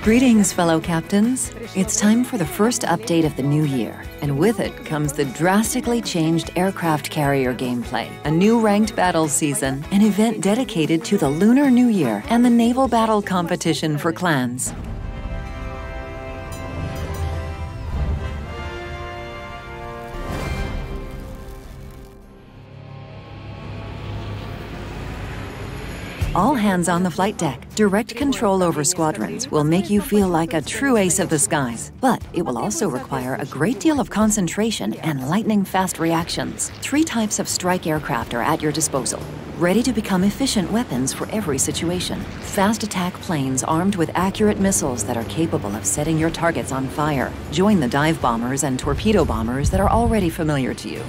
Greetings, fellow captains. It's time for the first update of the new year, and with it comes the drastically changed aircraft carrier gameplay, a new ranked battle season, an event dedicated to the Lunar New Year, and the naval battle competition for clans. All hands on the flight deck. Direct control over squadrons will make you feel like a true ace of the skies, but it will also require a great deal of concentration and lightning-fast reactions. 3 types of strike aircraft are at your disposal, ready to become efficient weapons for every situation. Fast attack planes armed with accurate missiles that are capable of setting your targets on fire. Join the dive bombers and torpedo bombers that are already familiar to you.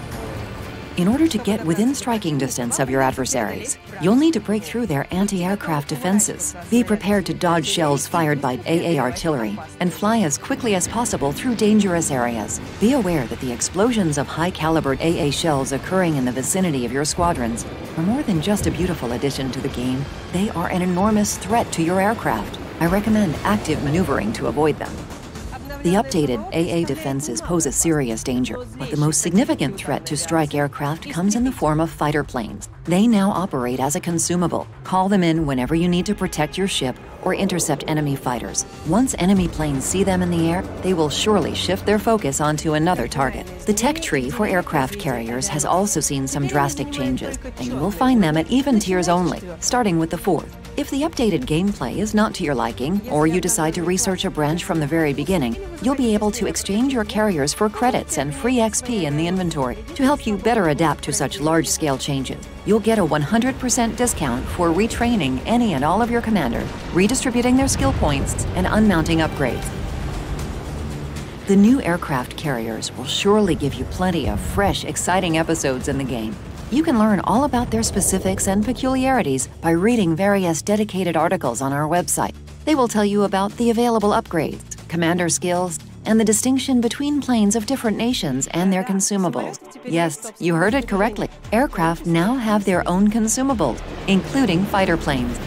In order to get within striking distance of your adversaries, you'll need to break through their anti-aircraft defenses. Be prepared to dodge shells fired by AA artillery and fly as quickly as possible through dangerous areas. Be aware that the explosions of high-caliber AA shells occurring in the vicinity of your squadrons are more than just a beautiful addition to the game. They are an enormous threat to your aircraft. I recommend active maneuvering to avoid them. The updated AA defenses pose a serious danger, but the most significant threat to strike aircraft comes in the form of fighter planes. They now operate as a consumable. Call them in whenever you need to protect your ship or intercept enemy fighters. Once enemy planes see them in the air, they will surely shift their focus onto another target. The tech tree for aircraft carriers has also seen some drastic changes, and you will find them at even tiers only, starting with the 4th. If the updated gameplay is not to your liking, or you decide to research a branch from the very beginning, you'll be able to exchange your carriers for credits and free XP in the inventory to help you better adapt to such large-scale changes. You'll get a 100% discount for retraining any and all of your commanders, redistributing their skill points, and unmounting upgrades. The new aircraft carriers will surely give you plenty of fresh, exciting episodes in the game. You can learn all about their specifics and peculiarities by reading various dedicated articles on our website. They will tell you about the available upgrades, commander skills, and the distinction between planes of different nations and their consumables. Yes, you heard it correctly. Aircraft now have their own consumables, including fighter planes.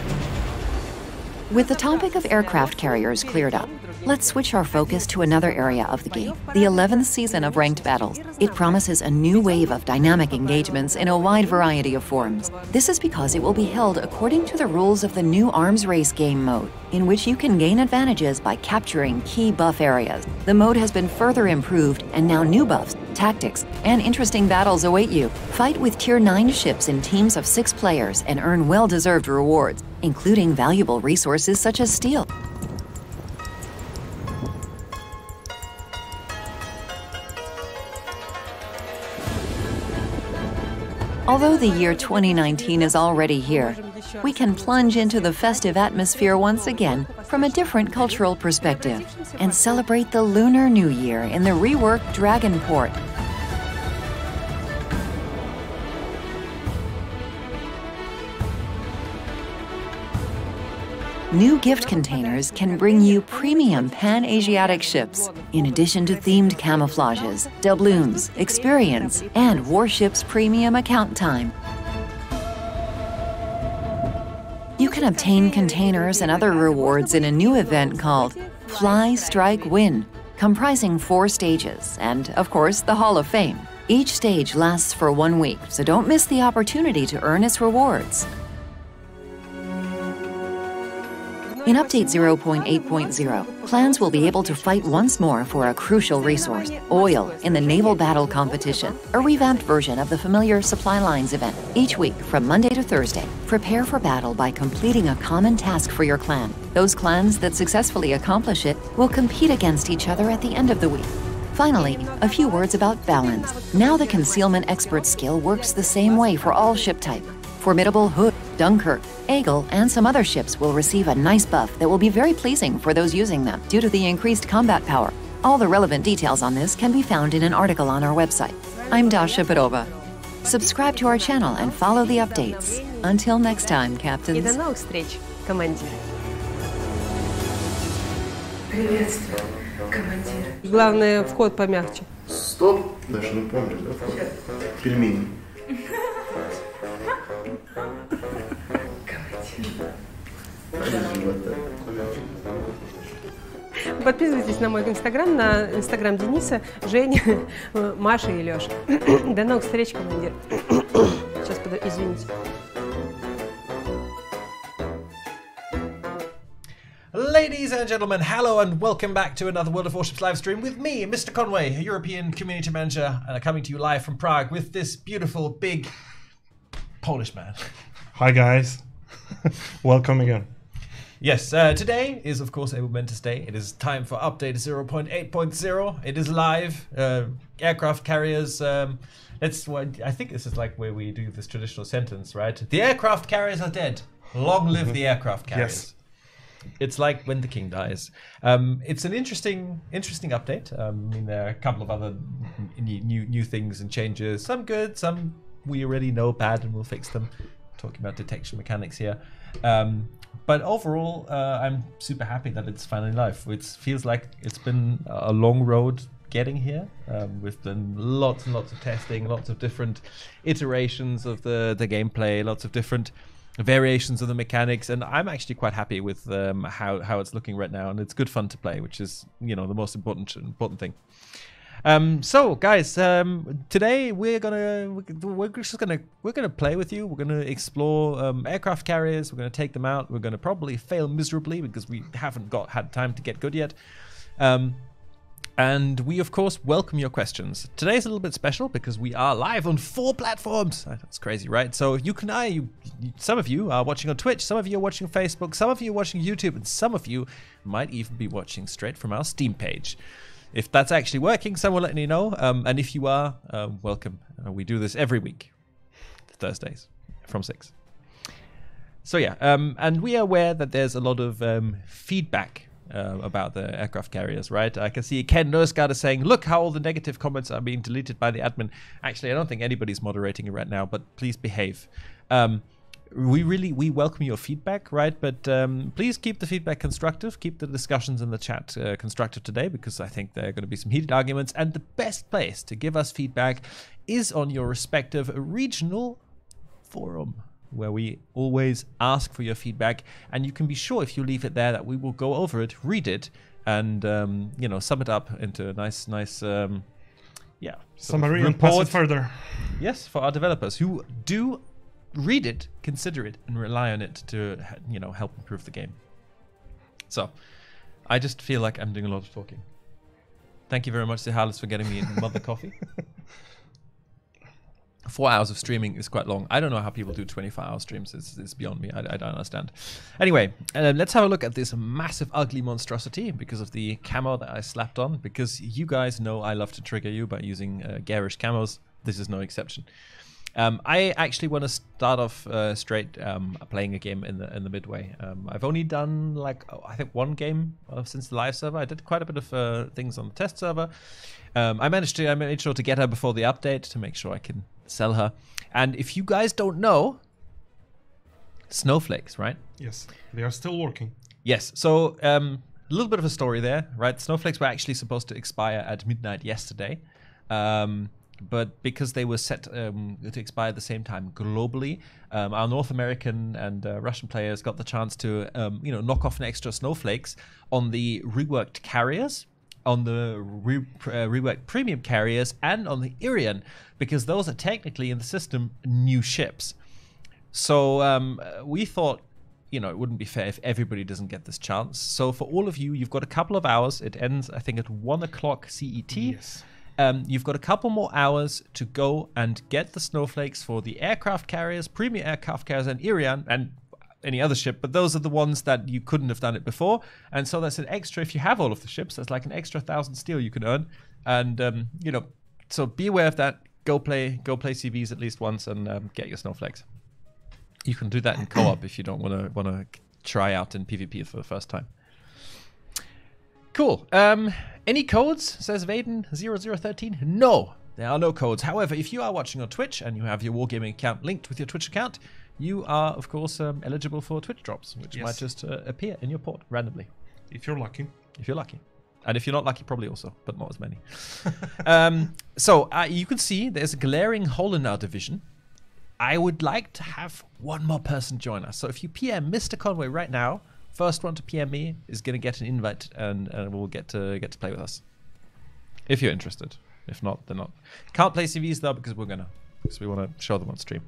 With the topic of aircraft carriers cleared up, let's switch our focus to another area of the game, the 11th season of Ranked Battles. It promises a new wave of dynamic engagements in a wide variety of forms. This is because it will be held according to the rules of the new arms race game mode, in which you can gain advantages by capturing key buff areas. The mode has been further improved, and now new buffs, tactics, and interesting battles await you. Fight with Tier 9 ships in teams of 6 players and earn well-deserved rewards, including valuable resources such as steel. Although the year 2019 is already here, we can plunge into the festive atmosphere once again from a different cultural perspective and celebrate the Lunar New Year in the reworked Dragon Port. New gift containers can bring you premium Pan-Asiatic ships, in addition to themed camouflages, doubloons, experience, and Warships premium account time. You can obtain containers and other rewards in a new event called Fly, Strike, Win, comprising 4 stages and, of course, the Hall of Fame. Each stage lasts for 1 week, so don't miss the opportunity to earn its rewards. In Update 0.8.0, clans will be able to fight once more for a crucial resource, oil, in the naval battle competition, a revamped version of the familiar Supply Lines event. Each week, from Monday to Thursday, prepare for battle by completing a common task for your clan. Those clans that successfully accomplish it will compete against each other at the end of the week. Finally, a few words about balance. Now the Concealment Expert skill works the same way for all ship type. Formidable Hood, Dunkirk, Eagle, and some other ships will receive a nice buff that will be very pleasing for those using them due to the increased combat power. All the relevant details on this can be found in an article on our website. I'm Dasha Perova. Subscribe to our channel and follow the updates. Until next time, captains. И до новых встреч, командир. Приветствую, командир. Главное, вход помягче. Стоп! Даже не помню, да? Пельмени. Командир. Подписывайтесь на мой инстаграм, на инстаграм Дениса, Жени, Маши и Лёши. До новых встреч, командир. Сейчас, извините. Ladies and gentlemen, hello and welcome back to another World of Warships live stream with me, Mr. Conway, a European community manager, coming to you live from Prague with this beautiful, big Polish man. Hi guys, welcome again. Yes, today is of course a momentous day. It is time for update 0.8.0. It is live. Aircraft carriers. I think this is like where we do this traditional sentence, right? The aircraft carriers are dead. Long live the aircraft carriers. Yes. It's like when the king dies. It's an interesting update. I mean, there are a couple of other new things and changes. Some good, some we already know bad, and we'll fix them. Talking about detection mechanics here. But overall, I'm super happy that it's finally live. It feels like it's been a long road getting here. We've done lots and lots of testing, lots of different iterations of the gameplay, lots of different variations of the mechanics, and I'm actually quite happy with how it's looking right now, and it's good fun to play, which is, you know, the most important thing. So guys, today we're gonna play with you. We're gonna explore aircraft carriers. We're gonna take them out. We're gonna probably fail miserably because we haven't had time to get good yet. And we, of course, welcome your questions. Today's a little bit special because we are live on 4 platforms. That's crazy, right? So some of you are watching on Twitch, some of you are watching Facebook, some of you are watching YouTube, and some of you might even be watching straight from our Steam page. If that's actually working, someone let me know. And if you are, welcome. We do this every week, Thursdays from 6. So yeah, and we are aware that there's a lot of feedback about the aircraft carriers, right? I can see Ken Nursgard is saying, look how all the negative comments are being deleted by the admin. Actually, I don't think anybody's moderating it right now, but please behave. We welcome your feedback, right? But please keep the feedback constructive. Keep the discussions in the chat constructive today, because I think there are going to be some heated arguments. And the best place to give us feedback is on your respective regional forum, where we always ask for your feedback, and you can be sure if you leave it there that we will go over it, read it, and you know, sum it up into a nice summary and pass it further. Yes, for our developers who do read it, consider it, and rely on it to, you know, help improve the game. So I just feel like I'm doing a lot of talking. Thank you very much to Harlis for getting me mother coffee. 4 hours of streaming is quite long. I don't know how people do 24-hour streams. It's beyond me. I don't understand. Anyway, let's have a look at this massive, ugly monstrosity because of the camo that I slapped on. Because you guys know I love to trigger you by using garish camos. This is no exception. I actually want to start off straight playing a game in the midway. I've only done I think 1 game since the live server. I did quite a bit of things on the test server. I made sure to get her before the update to make sure I can sell her. And if you guys don't know, snowflakes, right? Yes, they are still working. Yes, so a little bit of a story there, right? Snowflakes were actually supposed to expire at midnight yesterday. But because they were set to expire at the same time globally, our North American and Russian players got the chance to knock off an extra snowflakes on the reworked carriers, on the reworked premium carriers, and on the Irian, because those are technically in the system new ships. So we thought, it wouldn't be fair if everybody doesn't get this chance. So for all of you, you've got a couple of hours. It ends, I think, at 1 o'clock CET. Yes. You've got a couple more hours to go and get the snowflakes for the aircraft carriers, premium aircraft carriers, and Irian, and any other ship, but those are the ones that you couldn't have done it before. And so that's an extra, if you have all of the ships, that's like an extra 1,000 steel you can earn. And, so be aware of that. Go play CVs at least once and get your snowflakes. You can do that in co-op if you don't want to try out in PvP for the first time. Cool. Any codes, says Vaden0013? No, there are no codes. However, if you are watching on Twitch and you have your Wargaming account linked with your Twitch account, you are, of course, eligible for Twitch drops, which might just appear in your port randomly. If you're lucky. If you're lucky. And if you're not lucky, probably also, but not as many. So you can see there's a glaring hole in our division. I would like to have one more person join us. So if you PM Mr. Conway right now first one to PM me is going to get an invite and will get to play with us. If you're interested. If not, then not. Can't play CVs though because we want to show them on stream.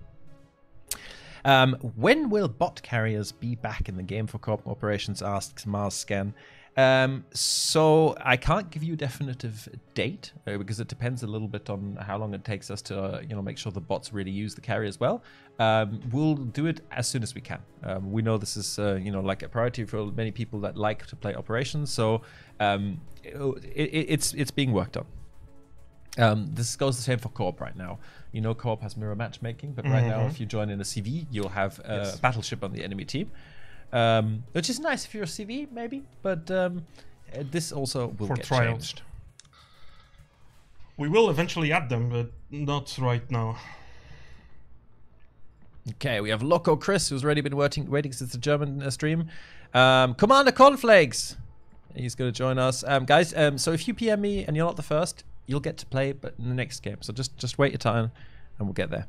When will bot carriers be back in the game for co-op operations? Asks Mars Scan. So I can't give you a definitive date because it depends a little bit on how long it takes us to make sure the bots really use the carriers well. We'll do it as soon as we can. We know this is like a priority for many people that like to play operations, so it's being worked on. This goes the same for co-op right now. Co-op has mirror matchmaking, but right now if you join in a CV, you'll have a battleship on the enemy team. Which is nice if you're a CV, maybe, but this also will get changed. We will eventually add them, but not right now. Okay, we have Loco Chris, who's already been waiting since the German stream. Commander Cornflakes, he's going to join us. Guys, so if you PM me and you're not the first, you'll get to play, but in the next game. So just wait your time, and we'll get there.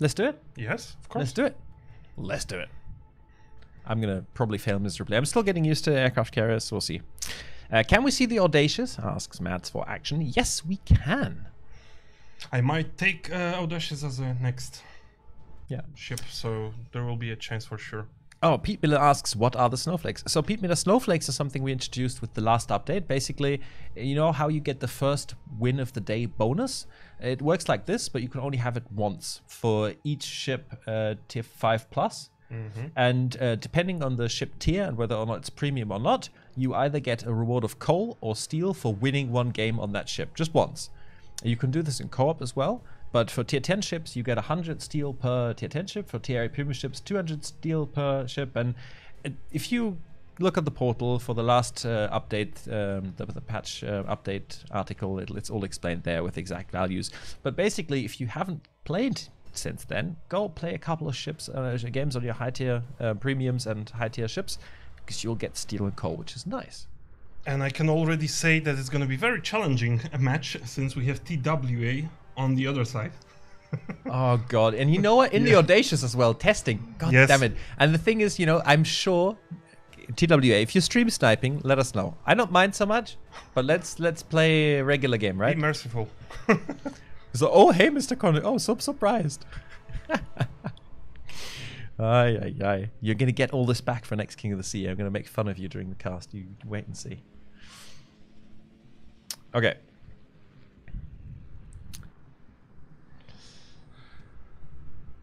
Let's do it. Yes, of course. Let's do it. Let's do it. I'm going to probably fail miserably. I'm still getting used to aircraft carriers, so we'll see. Can we see the Audacious? Asks Mads for action. Yes, we can. I might take Audacious as a next ship, so there will be a chance for sure. Oh, Pete Miller asks, what are the snowflakes? So Pete Miller, snowflakes are something we introduced with the last update. Basically, you know how you get the first win of the day bonus? It works like this, but you can only have it once for each ship tier 5+. And depending on the ship tier and whether or not it's premium or not, you either get a reward of coal or steel for winning one game on that ship, just once. You can do this in co-op as well. But for tier 10 ships, you get 100 steel per tier 10 ship. For tier 8 premium ships, 200 steel per ship. And if you look at the portal for the last update, the patch update article, it's all explained there with exact values. But basically, if you haven't played since then, go play a couple of ships, games on your high tier premiums and high tier ships, because you'll get steel and coal, which is nice. And I can already say that it's going to be very challenging a match since we have TWA on the other side. Oh god, and you know what, in the Audacious as well, testing, god damn it. And the thing is, I'm sure TWA, if you're stream sniping, let us know. I don't mind so much, but let's play a regular game, right? Be merciful. So, oh hey Mr. Conway, oh so surprised. Ay. You're gonna get all this back for next King of the Sea. I'm gonna make fun of you during the cast. You wait and see. Okay.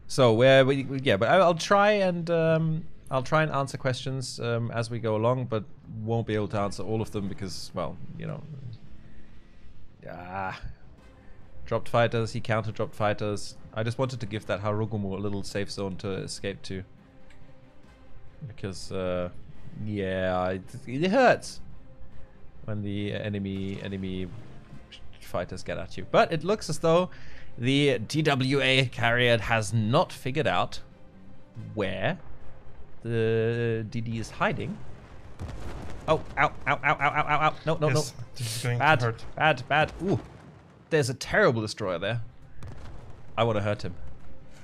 So but I'll try and answer questions as we go along, but won't be able to answer all of them because, well, dropped fighters. He counter dropped fighters. I just wanted to give that Harugumu a little safe zone to escape to, because it hurts when the enemy fighters get at you. But it looks as though the TWA carrier has not figured out where the DD is hiding. Oh, ow. No. This is going to hurt. Bad. Ooh, there's a terrible destroyer there. I want to hurt him.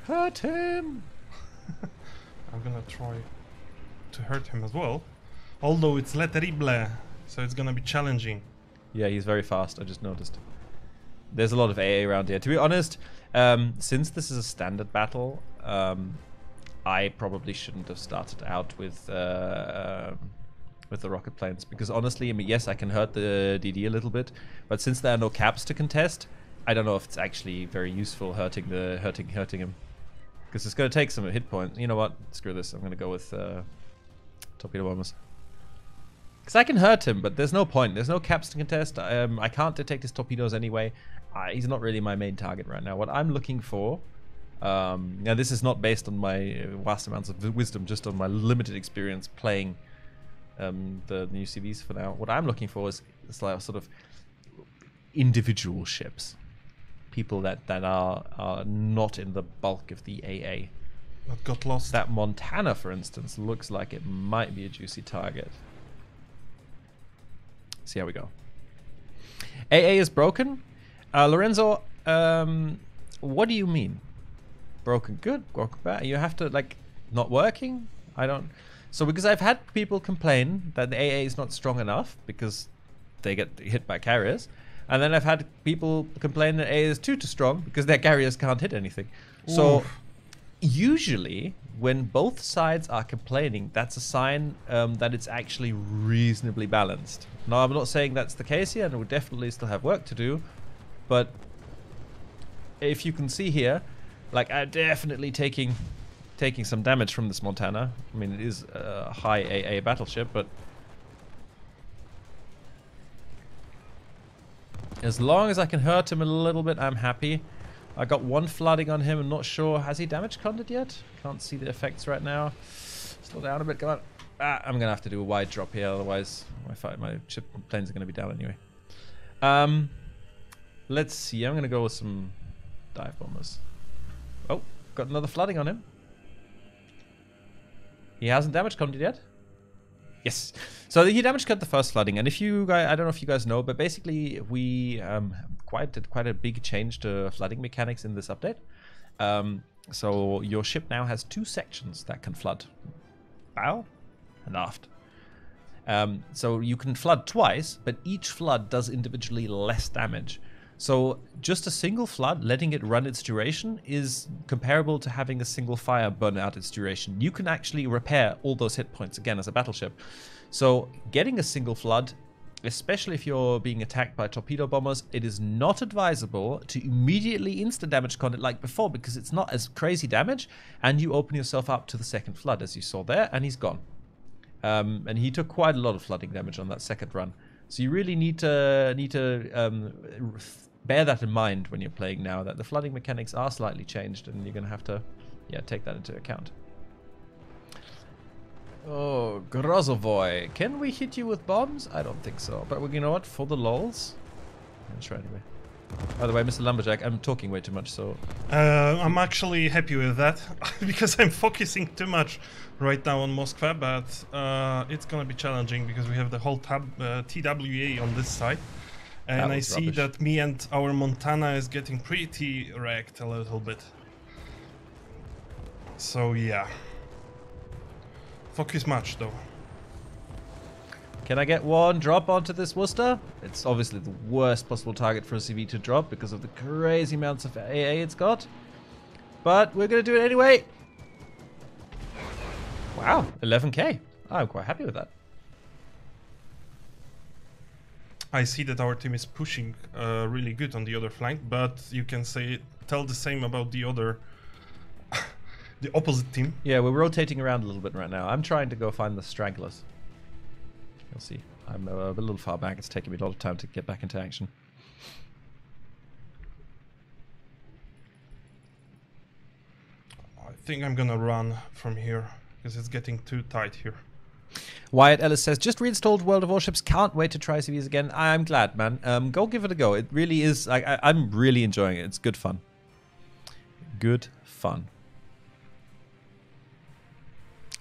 Hurt him! I'm gonna try to hurt him as well. Although it's Le Terrible, so it's gonna be challenging. Yeah, he's very fast, I just noticed. There's a lot of AA around here. To be honest, since this is a standard battle, I probably shouldn't have started out with the rocket planes, because honestly, I mean, yes, I can hurt the DD a little bit, but since there are no caps to contest, I don't know if it's actually very useful hurting him, because it's going to take some hit points. You know what? Screw this. I'm going to go with torpedo bombers, because I can hurt him, but there's no point. There's no caps to contest. I can't detect his torpedoes anyway. He's not really my main target right now. What I'm looking for. Now, this is not based on my vast amounts of wisdom, just on my limited experience playing the new CVs for now. What I'm looking for is like sort of individual ships, people that are not in the bulk of the AA. That got lost. That Montana, for instance, looks like it might be a juicy target. See how we go. AA is broken. Lorenzo, what do you mean? Broken good, broken bad? You have to, like, not working. I don't. So because I've had people complain that the AA is not strong enough because they get hit by carriers, and then I've had people complain that AA is too strong because their carriers can't hit anything. So usually when both sides are complaining, that's a sign that it's actually reasonably balanced. Now I'm not saying that's the case here, and we definitely still have work to do, but if you can see here, like I'm definitely taking some damage from this Montana. I mean, it is a high AA battleship, but as long as I can hurt him a little bit, I'm happy. I got one flooding on him. I'm not sure. Has he damage conted yet? Can't see the effects right now. Slow down a bit. Come on. I'm going to have to do a wide drop here. Otherwise, my ship planes are going to be down anyway. Let's see. I'm going to go with some dive bombers. Oh, got another flooding on him. He hasn't damage conted yet. Yes. So he damage cut the first flooding, and if you guys, I don't know if you guys know, but basically we did quite a big change to flooding mechanics in this update. So your ship now has 2 sections that can flood, bow and aft. So you can flood twice, but each flood does individually less damage. So just a single flood, letting it run its duration, is comparable to having a single fire burn out its duration. You can actually repair all those hit points again as a battleship. So getting a single flood, especially if you're being attacked by torpedo bombers, it is not advisable to immediately insta-damage con it like before, because it's not as crazy damage, and you open yourself up to the second flood, as you saw there, and he's gone. And he took quite a lot of flooding damage on that second run. So you really need to bear that in mind when you're playing now, that the flooding mechanics are slightly changed, and you're going to have to take that into account. Oh, Grozovoy. Can we hit you with bombs? I don't think so. But you know what? For the lols, let's try anyway. By the way, Mr. Lumberjack, I'm talking way too much, so... I'm actually happy with that, because I'm focusing too much right now on Moskva, but it's gonna be challenging because we have the whole TWA on this side. And I see that me and our Montana is getting pretty wrecked a little bit. So yeah. Focus much though. Can I get one drop onto this Worcester? It's obviously the worst possible target for a CV to drop because of the crazy amounts of AA it's got. But we're going to do it anyway. Wow, 11k. I'm quite happy with that. I see that our team is pushing really good on the other flank, but you can tell the same about the other, the opposite team. Yeah, we're rotating around a little bit right now. I'm trying to go find the stragglers. You'll see. I'm a little far back. It's taking me a lot of time to get back into action. I think I'm gonna run from here because it's getting too tight here. Wyatt Ellis says, just reinstalled World of Warships. Can't wait to try CVs again. I'm glad, man. Go give it a go. It really is. I'm really enjoying it. It's good fun. Good fun.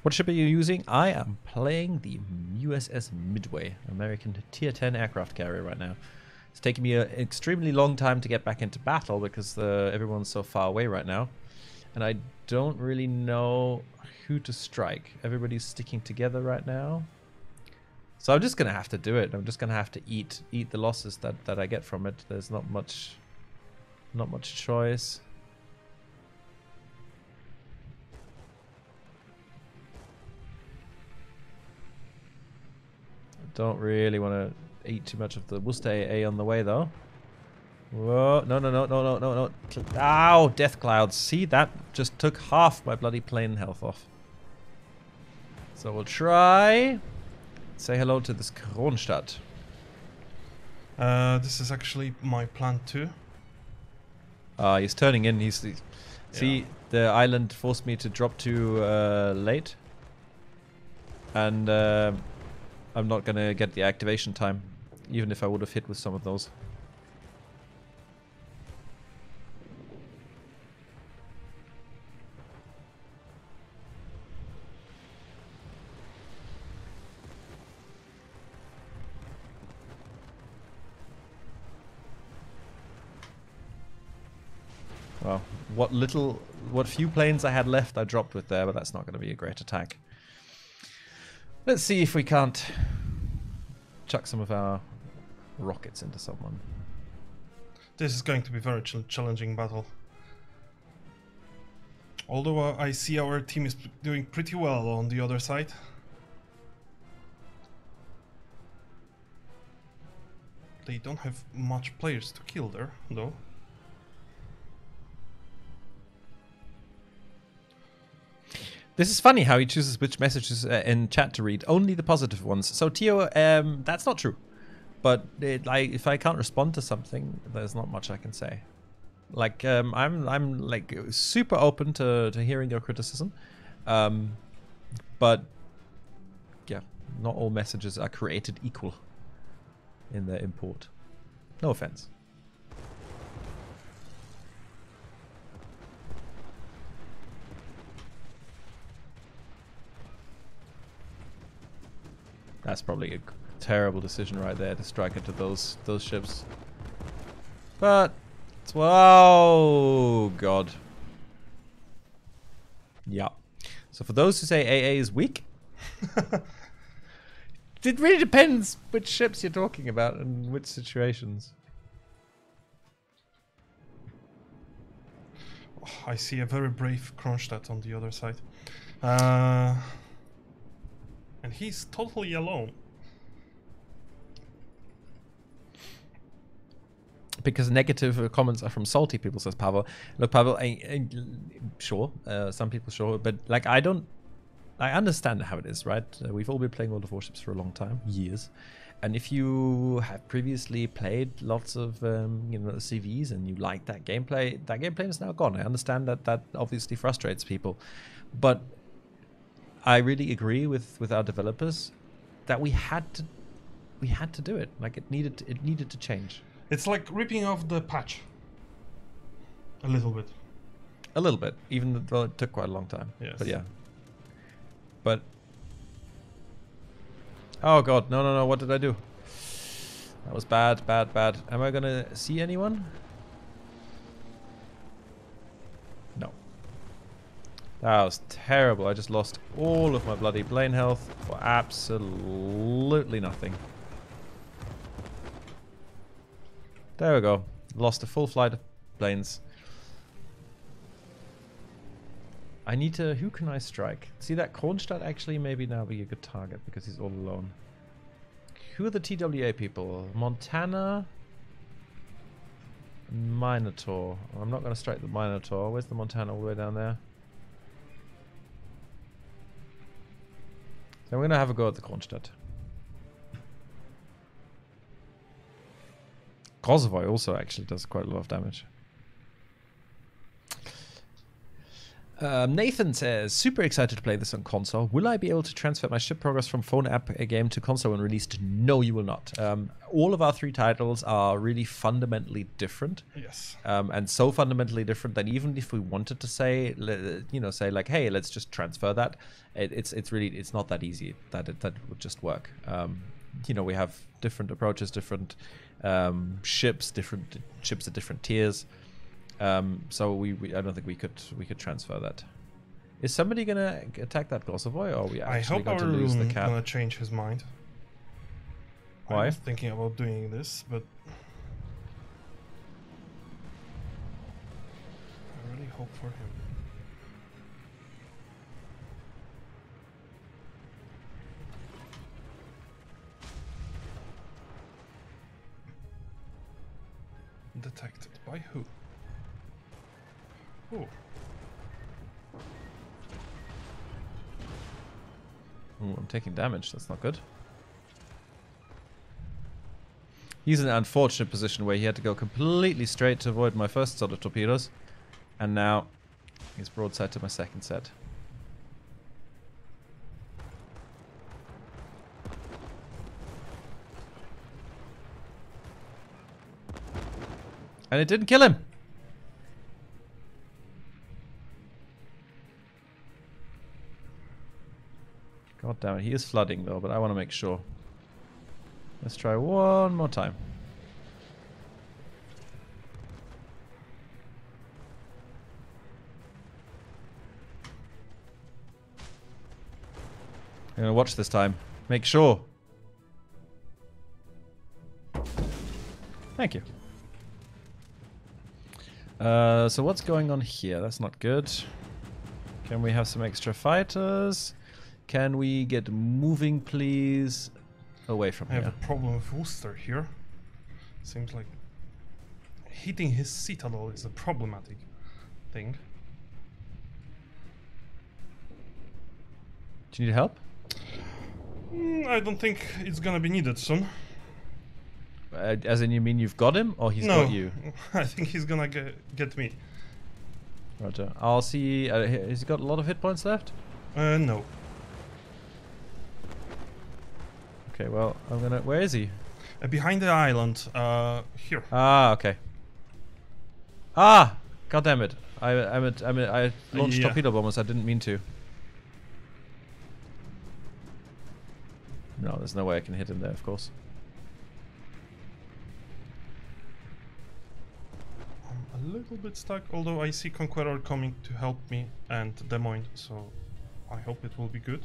What ship are you using? I am playing the USS Midway, American Tier 10 aircraft carrier right now. It's taking me an extremely long time to get back into battle because everyone's so far away right now. And I don't really know who to strike. Everybody's sticking together right now. So I'm just going to have to do it. I'm just going to have to eat the losses that I get from it. There's not much choice. Don't really want to eat too much of the Worcester AA on the way, though. Whoa, no. Ow, death clouds. See, that just took half my bloody plane health off. So we'll try. Say hello to this Kronstadt. This is actually my plan too. He's turning in. See, the island forced me to drop too late. And I'm not going to get the activation time, even if I would have hit with some of those. Well, what little what few planes I had left I dropped with there, but that's not going to be a great attack. Let's see if we can't chuck some of our rockets into someone. This is going to be a very challenging battle. Although I see our team is doing pretty well on the other side. They don't have much players to kill there, though. This is funny how he chooses which messages in chat to read. Only the positive ones. So Tio, that's not true. But if I can't respond to something, there's not much I can say. Like I'm like super open to hearing your criticism, but yeah, not all messages are created equal in their import. No offense. That's probably a terrible decision right there to strike into those ships. But oh god. Yeah. So for those who say AA is weak, it really depends which ships you're talking about and which situations. Oh, I see a very brave Kronstadt on the other side. And he's totally alone. Because negative comments are from salty people, says Pavel. Look, Pavel, sure, some people sure, but like I understand how it is, right? We've all been playing World of Warships for a long time, years, and if you have previously played lots of CVs and you like that gameplay is now gone. I understand that obviously frustrates people, but I really agree with our developers that we had to do it. Like it needed to change. It's like ripping off the patch. A little bit. A little bit, even though it took quite a long time. Yes. But yeah. But oh god, no, what did I do? That was bad. Am I gonna see anyone? No. That was terrible. I just lost all of my bloody plane health for absolutely nothing. There we go. Lost a full flight of planes. I need to... Who can I strike? See that Kronstadt actually maybe now be a good target because he's all alone. Who are the TWA people? Montana? Minotaur. I'm not going to strike the Minotaur. Where's the Montana all the way down there? So I'm going to have a go at the Kronstadt. Kosovo also actually does quite a lot of damage. Nathan says, super excited to play this on console. Will I be able to transfer my ship progress from phone app game to console when released? No, you will not. All of our 3 titles are really fundamentally different. Yes. And so fundamentally different that even if we wanted to say, say like, hey, let's just transfer that, it's not that easy that would just work. We have different approaches, different ships at different tiers. So I don't think we could transfer that. Is somebody gonna attack that Kosovo, or are we actually going to lose the cap? I hope gonna change his mind. Why? I was thinking about doing this, but I really hope for him. Detected by who? Oh. Ooh, I'm taking damage. That's not good. He's in an unfortunate position where he had to go completely straight to avoid my first set of torpedoes. And now he's broadside to my second set. And it didn't kill him. God damn it, he is flooding though, but I want to make sure. Let's try one more time. Watch this time. Make sure. Thank you. So what's going on here? That's not good. Can we have some extra fighters? Can we get moving, please? Away from I here. have a problem with Worcester here. Seems like hitting his citadel is a problematic thing. Do you need help? I don't think it's gonna be needed soon. As in, you mean you've got him, or he's No, got you? I think he's gonna get me. Roger. I'll see. Has he got a lot of hit points left? No. Okay, well, I'm gonna. Where is he? Behind the island, here. Ah, okay. Ah, god damn it! I launched Yeah. torpedo bombers. I didn't mean to. No, there's no way I can hit him there, of course. I'm a little bit stuck, although I see Conqueror coming to help me and Des Moines, so I hope it will be good.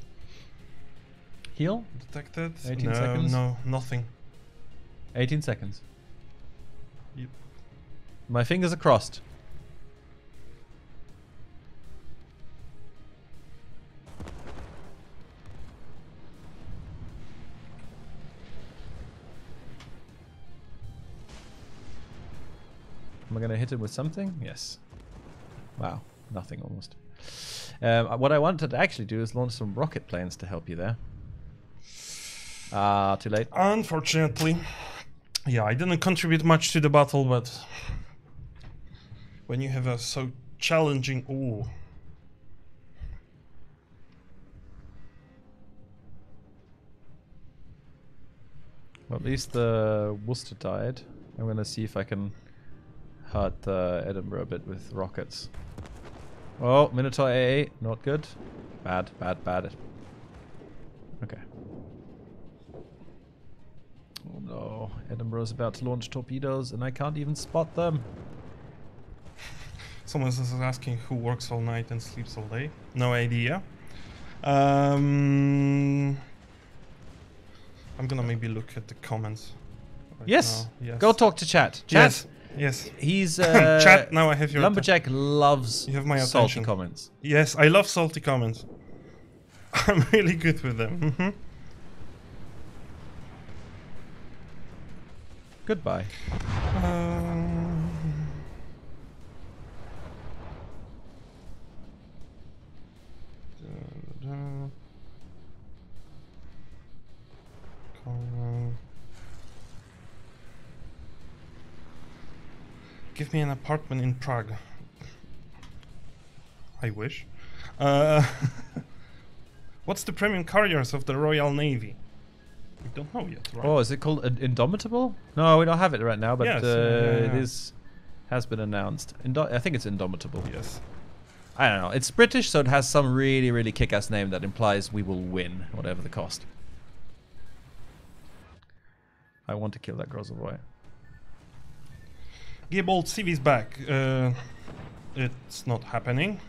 Heal? Detected? 18 no, seconds? no, nothing. 18 seconds. Yep. My fingers are crossed. Am I going to hit him with something? Yes. Wow, nothing almost. What I wanted to actually do is launch some rocket planes to help you there. Ah, too late. Unfortunately. Yeah, I didn't contribute much to the battle, but when you have a so challenging... Ooh. Well, at least the Worcester died. I'm going to see if I can hurt Edinburgh a bit with rockets. Oh, Minotaur AA, not good. Bad, bad, bad. Okay. Oh no, Edinburgh's about to launch torpedoes and I can't even spot them. Someone is asking who works all night and sleeps all day. No idea. I'm gonna maybe look at the comments. Right Yes. now. Yes. Go talk to chat. Chat. Yes. Yes. He's Chat. Now I have your Lumberjack loves You have my salty attention. comments. Yes, I love salty comments. I'm really good with them. Goodbye. Give me an apartment in Prague. I wish. What's the premium carriers of the Royal Navy? We don't know yet, right? Oh, is it called Indomitable? No, we don't have it right now, but Yes, it has been announced. I think it's Indomitable. Yes. I don't know. It's British, so it has some really, really kick-ass name that implies we will win, whatever the cost. I want to kill that Grozavoy. Gibbold CV's back. It's not happening.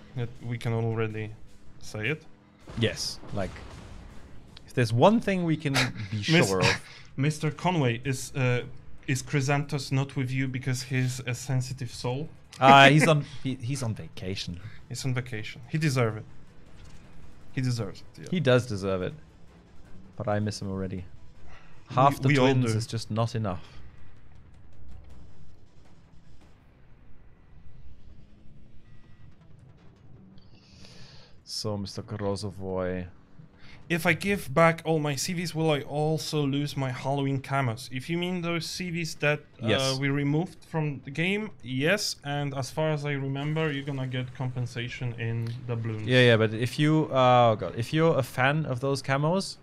We can already say it. Yes, like, if there's one thing we can be sure of. Mr. Conway, is Chrysanthus not with you because he's a sensitive soul? He's on vacation. He's on vacation. He deserves it. He deserves it. Yeah. He does deserve it. But I miss him already. Half the we all twins do. is just not enough. So, Mr. Grozavoy. If I give back all my CVs, will I also lose my Halloween camos? If you mean those CVs that Yes. we removed from the game, yes. And as far as I remember, you're gonna get compensation in doubloons. Yeah, but if you, oh god, if you're a fan of those camos,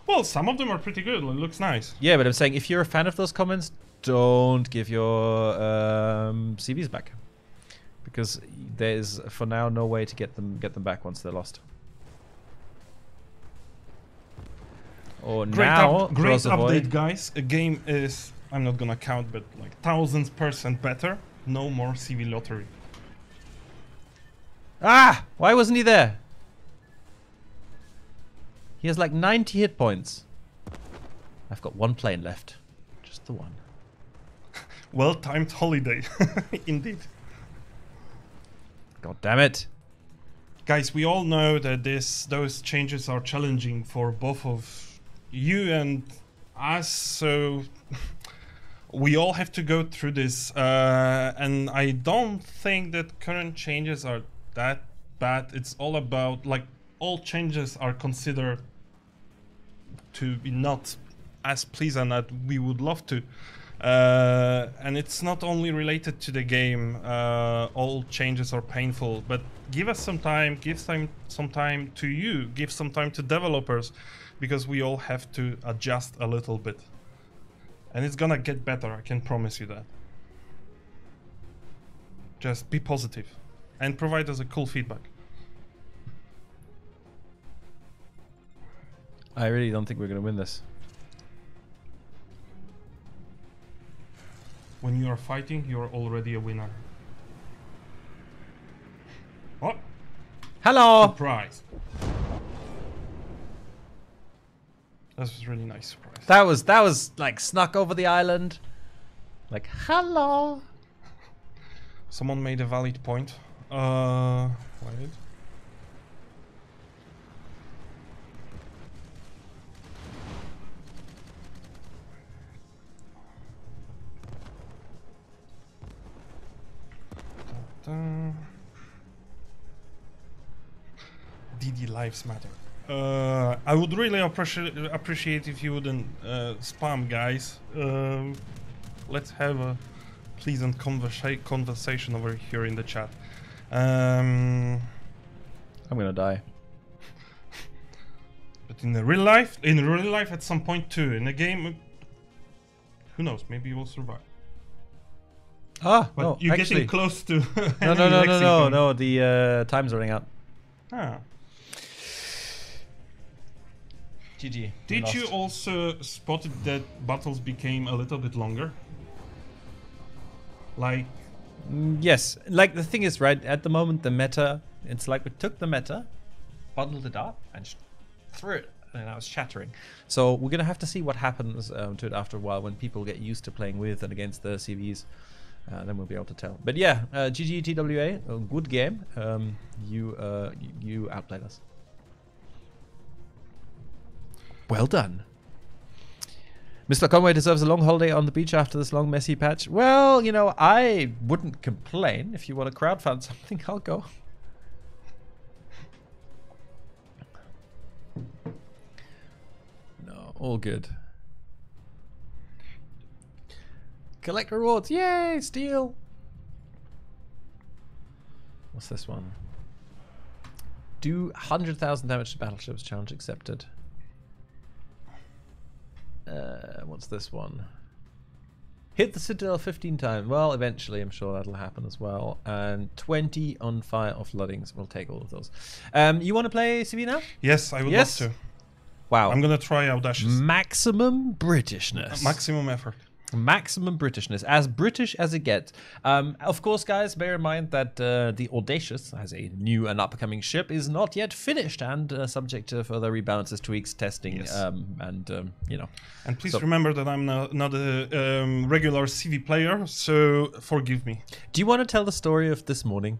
Well, some of them are pretty good. It looks nice. yeah, but I'm saying if you're a fan of those comments, don't give your CVs back, because there's for now no way to get them back once they're lost. Or Great, now, great Grozavoy- update, guys. A game is, I'm not gonna count, but like 1000% better. No more CV lottery. Ah! Why wasn't he there? He has like 90 hit points. I've got one plane left. Just the one. Well-timed holiday. Indeed. God damn it. Guys, we all know that those changes are challenging for both of you and us, so we all have to go through this. And I don't think that current changes are that bad. It's all about, like, all changes are considered to be not as pleasant as we would love to. And it's not only related to the game. All changes are painful, but give us some time, give some time to you, give some time to developers, because we all have to adjust a little bit. And it's gonna get better, I can promise you that. Just be positive and provide us a cool feedback. I really don't think we're going to win this. When you are fighting, you're already a winner. What? Hello! Surprise. That was a really nice surprise. That was like snuck over the island. Like, hello! Someone made a valid point. Wait. DD lives matter. I would really appreciate if you wouldn't spam, guys. Let's have a pleasant conversation over here in the chat. I'm gonna die. But in the real life, at some point too, in the game, who knows? Maybe you will survive. Ah, But no, you're actually. getting close to. No. The time's running out. Ah. GG. Did you also spot that battles became a little bit longer? Like. Yes. Like, the thing is, right, at the moment, the meta, it's like we took the meta, bundled it up, and threw it, and now it's shattering. So we're going to have to see what happens to it after a while when people get used to playing with and against the CVs. Then we'll be able to tell. But yeah, GG TWA, a good game. You outplayed us. Well done. MrConway deserves a long holiday on the beach after this long, messy patch. Well, you know, I wouldn't complain. If you want to crowdfund something, I'll go. No, all good. Collect rewards. Yay, steal. What's this one? Do 100,000 damage to battleships. Challenge accepted. What's this one? Hit the Citadel 15 times. Well, eventually, I'm sure that'll happen as well. And 20 on fire offloadings. We'll take all of those. You want to play CV now? Yes, I would love to. Wow. I'm gonna try Audacious. Maximum Britishness. Maximum effort. Maximum Britishness, as British as it gets. Of course, guys, bear in mind that the Audacious, as a new and upcoming ship, is not yet finished and subject to further rebalances, tweaks, testing, Yes. you know. And please remember that I'm not a regular CV player, so forgive me. Do you want to tell the story of this morning?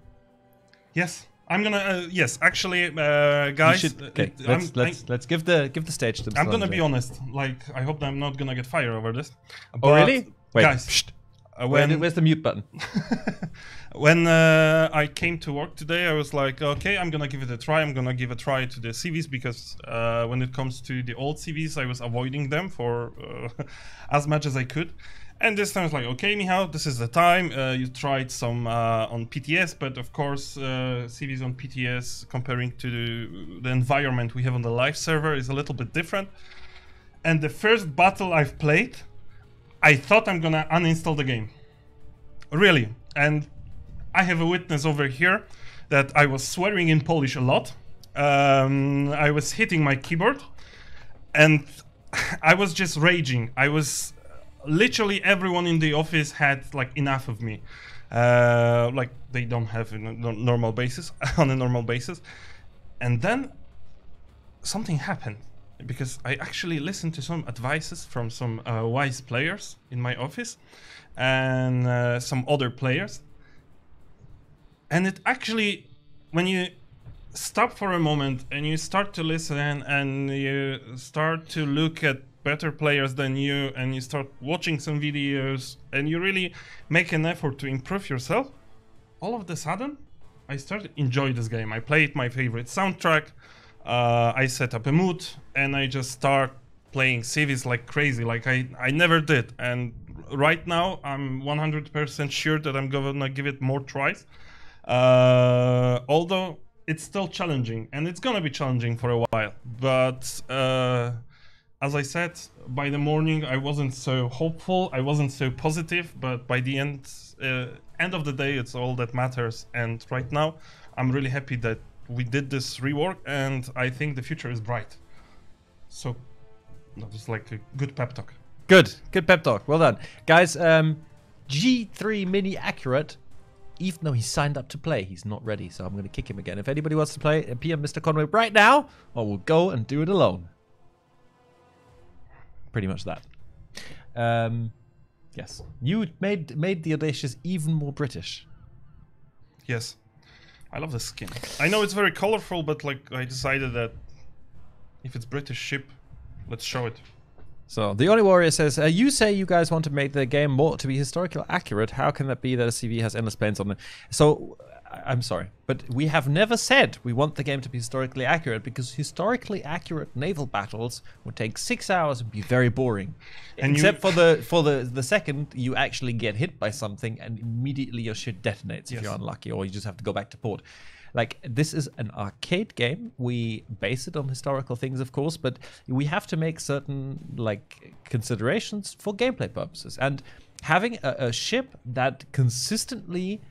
Yes, I'm gonna. Yes, actually, guys. Okay, let's give the stage to. I'm gonna be honest. Like, I hope that I'm not gonna get fired over this. Oh, But, really? Wait, guys. where's the mute button? When I came to work today, I was like, okay, I'm gonna give it a try. I'm gonna give a try to the CVs because when it comes to the old CVs, I was avoiding them for as much as I could. And this time I was like, okay, Michał, this is the time. You tried some on PTS, but of course, CVs on PTS comparing to the environment we have on the live server is a little bit different. And the first battle I've played, I thought I'm gonna uninstall the game. Really. And I have a witness over here that I was swearing in Polish a lot. I was hitting my keyboard and I was just raging. I was literally everyone in the office had like enough of me. Like they don't have on a normal basis. And then something happened. because I actually listened to some advices from some wise players in my office and some other players. And it actually, when you stop for a moment and you start to listen and you start to look at better players than you and you start watching some videos and you really make an effort to improve yourself, all of a sudden I started to enjoy this game. I played my favorite soundtrack, I set up a mood, and I just start playing cities like crazy, like I never did. And right now I'm 100% sure that I'm gonna give it more tries, although it's still challenging, and it's gonna be challenging for a while. But as I said, by the morning I wasn't so hopeful, I wasn't so positive, but by the end of the day, it's all that matters. And right now, I'm really happy that we did this rework, and I think the future is bright. So that was like a good pep talk. Good pep talk. Well done, guys. G3 Mini Accurate. Even though he signed up to play, he's not ready, so I'm going to kick him again. If anybody wants to play, PM MrConway right now, or we'll go and do it alone. Pretty much that. Yes. You made the Audacious even more British. Yes. I love the skin. I know it's very colorful, but like I decided that if it's British ship, let's show it. So the only warrior says, you say you guys want to make the game more to be historically accurate. How can that be that a CV has endless planes on it? So I'm sorry, but we have never said we want the game to be historically accurate, because historically accurate naval battles would take 6 hours and be very boring. And except for the second you actually get hit by something and immediately your shit detonates if you're unlucky, or you just have to go back to port. Like, this is an arcade game. We base it on historical things, of course, but we have to make certain like considerations for gameplay purposes. And having a ship that consistently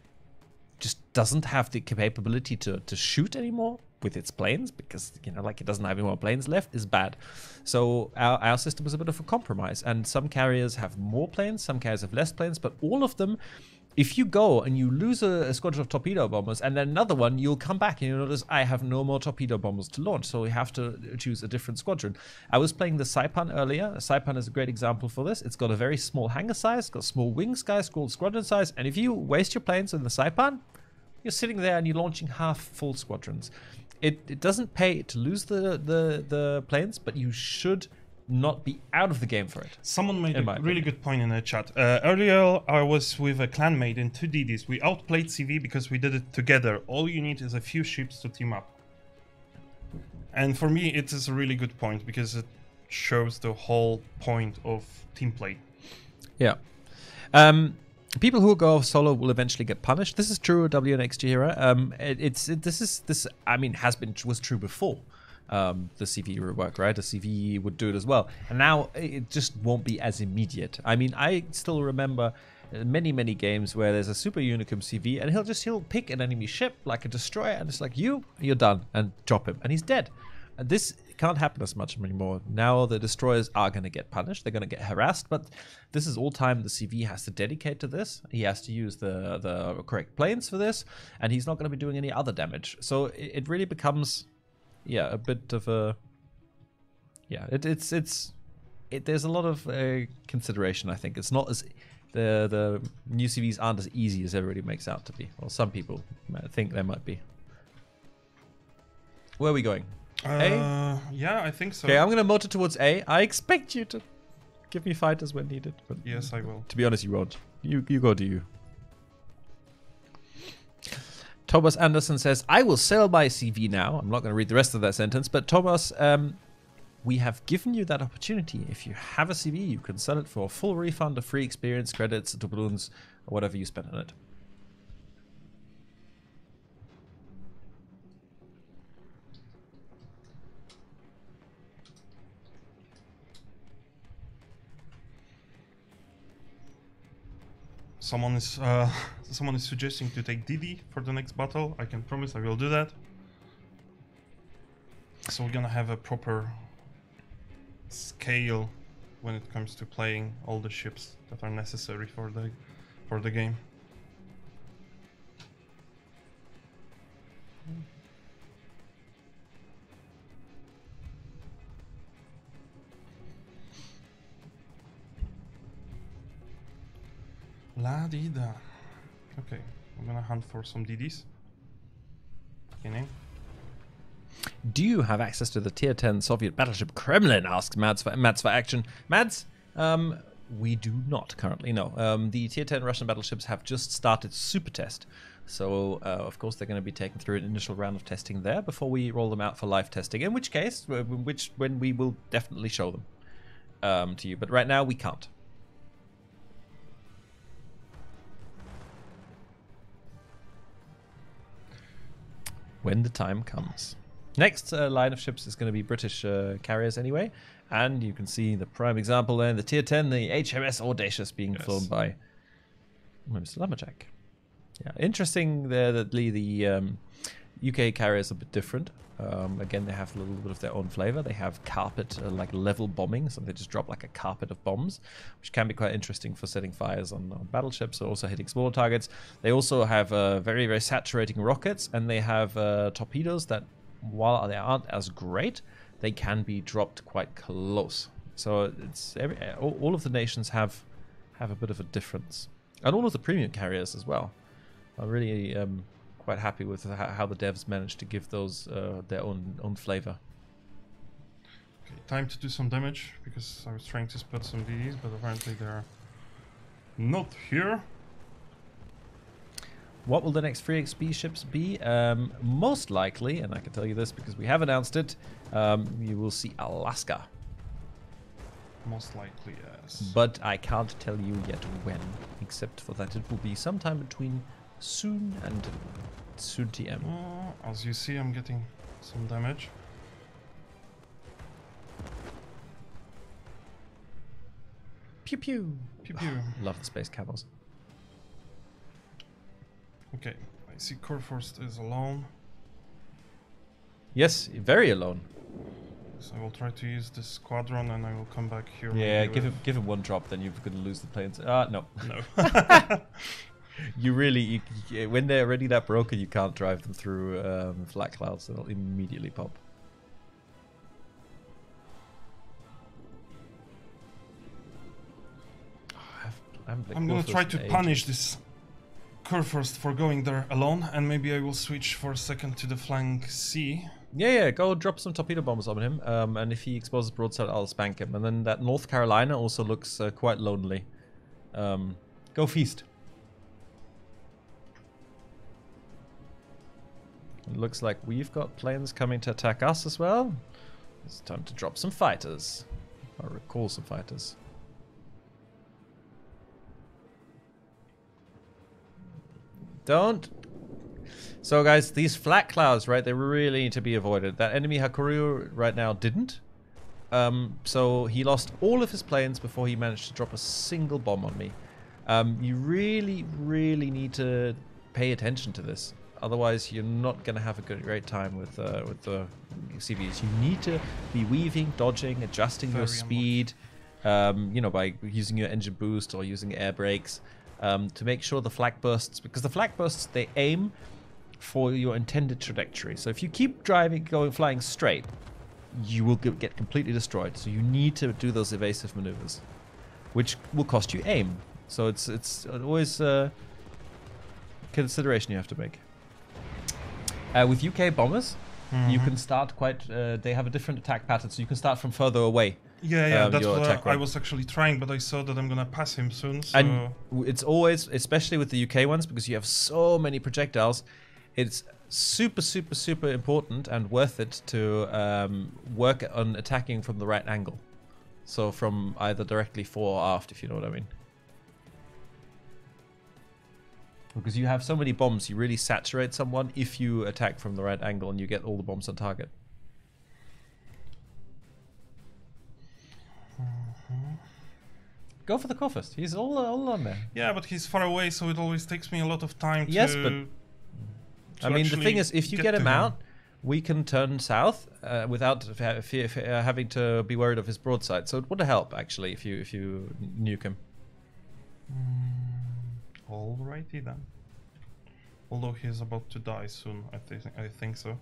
just doesn't have the capability to shoot anymore with its planes, because, you know, like, it doesn't have any more planes left, is bad. So our system is a bit of a compromise, and some carriers have more planes, some carriers have less planes, but all of them, if you go and you lose a squadron of torpedo bombers and then another one, you'll come back and you'll notice I have no more torpedo bombers to launch, so we have to choose a different squadron. I was playing the Saipan earlier. Saipan is a great example for this. It's got a very small hangar size, got small wing size, called squadron size, and if you waste your planes in the Saipan, you're sitting there and you're launching half full squadrons. It doesn't pay to lose the planes, but you should not be out of the game for it. Someone made a really good point in the chat. Earlier, I was with a clanmate in 2 DDs. We outplayed CV because we did it together. All you need is a few ships to team up. And for me, it is a really good point, because it shows the whole point of team play. Yeah. People who go solo will eventually get punished. This is true of WNXG era. Was true before the CV rework, right? The CV would do it as well, and now it just won't be as immediate. I mean, I still remember many games where there's a super unicum CV, and he'll pick an enemy ship like a destroyer, and it's like, you're done, and drop him, and he's dead. And this can't happen as much anymore. Now the destroyers are going to get punished. They're going to get harassed, but this is all time the CV has to dedicate to this. He has to use the correct planes for this, and he's not going to be doing any other damage. So it really becomes, a bit of a, there's a lot of consideration. I think it's not as the new CVs aren't as easy as everybody makes out to be. Well, some people think they might be. Where are we going? A? Yeah, I think so. Okay, I'm gonna motor towards A. I expect you to give me fighters when needed, but yes, I will. To be honest, you won't. You go do you. Thomas Anderson says, I will sell my CV now. I'm not going to read the rest of that sentence, but Thomas, we have given you that opportunity. If you have a CV, you can sell it for a full refund of free experience, credits, doubloons, or whatever you spent on it. Someone is suggesting to take DD for the next battle. I can promise I will do that. So we're gonna have a proper scale when it comes to playing all the ships that are necessary for the game. La-di-da. Okay, I'm gonna hunt for some DDs. Beginning. Do you have access to the tier 10 Soviet battleship Kremlin? Asks Mads for action. Mads, we do not currently, no. The tier 10 Russian battleships have just started super test. So, of course, they're going to be taken through an initial round of testing there before we roll them out for live testing. In which case, when we will definitely show them to you. But right now, we can't. When the time comes. Next line of ships is going to be British carriers anyway. And you can see the prime example there in the tier 10, the HMS Audacious being flown by Mr. Lumberjack. Yeah, interesting there that the UK carriers are a bit different. Again, they have a little bit of their own flavor. They have carpet, like level bombing, so they just drop like a carpet of bombs, which can be quite interesting for setting fires on battleships or also hitting smaller targets. They also have very, very saturating rockets, and they have torpedoes that, while they aren't as great, they can be dropped quite close. So it's all of the nations have a bit of a difference, and all of the premium carriers as well. I'm really quite happy with how the devs managed to give those their own flavor. Okay, time to do some damage, because I was trying to spot some DDs, but apparently they're not here. What will the next free XP ships be? Most likely, and I can tell you this because we have announced it, you will see Alaska. Most likely, yes. But I can't tell you yet when, except for that it will be sometime between soon and soon TM. As you see, I'm getting some damage. Pew pew. Pew pew. Love the space camels. Okay, I see Kurfürst is alone. Yes, very alone. So I will try to use this squadron and I will come back here. Yeah, give him one drop, then you're going to lose the planes. No. No. You really, when they're already that broken, you can't drive them through flat clouds. They'll immediately pop. I'm going to try to punish this Kurfürst for going there alone, and maybe I will switch for a second to the flank C. Yeah, go drop some torpedo bombs on him, and if he exposes broadside, I'll spank him. And then that North Carolina also looks quite lonely. Go feast. It looks like we've got planes coming to attack us as well. It's time to drop some fighters. Or recall some fighters. Don't. So guys, these flat clouds, right, they really need to be avoided. That enemy Hakuryu right now didn't. So he lost all of his planes before he managed to drop a single bomb on me. You really, really need to pay attention to this. Otherwise, you're not going to have a great time with the CVs. You need to be weaving, dodging, adjusting your speed, you know, by using your engine boost or using air brakes to make sure the flak bursts, because the flak bursts, they aim for your intended trajectory. So if you keep flying straight, you will get completely destroyed. So you need to do those evasive maneuvers, which will cost you aim. So it's always a consideration you have to make. With UK bombers, you can start quite. They have a different attack pattern, so you can start from further away. Yeah, that's what I was actually trying, but I saw that I'm gonna pass him soon. So. And it's always, especially with the UK ones, because you have so many projectiles, it's super, super, super important and worth it to work on attacking from the right angle. So from either directly fore or aft, if you know what I mean. Because you have so many bombs, you really saturate someone if you attack from the right angle and you get all the bombs on target. Go for the Kurfürst. He's all on there. Yeah, but he's far away, so it always takes me a lot of time to... Yes, but... I mean, the thing is, if you get him out, we can turn south without having to be worried of his broadside. So it would help, actually, if you nuke him. Alrighty then. Although he's about to die soon, I think so.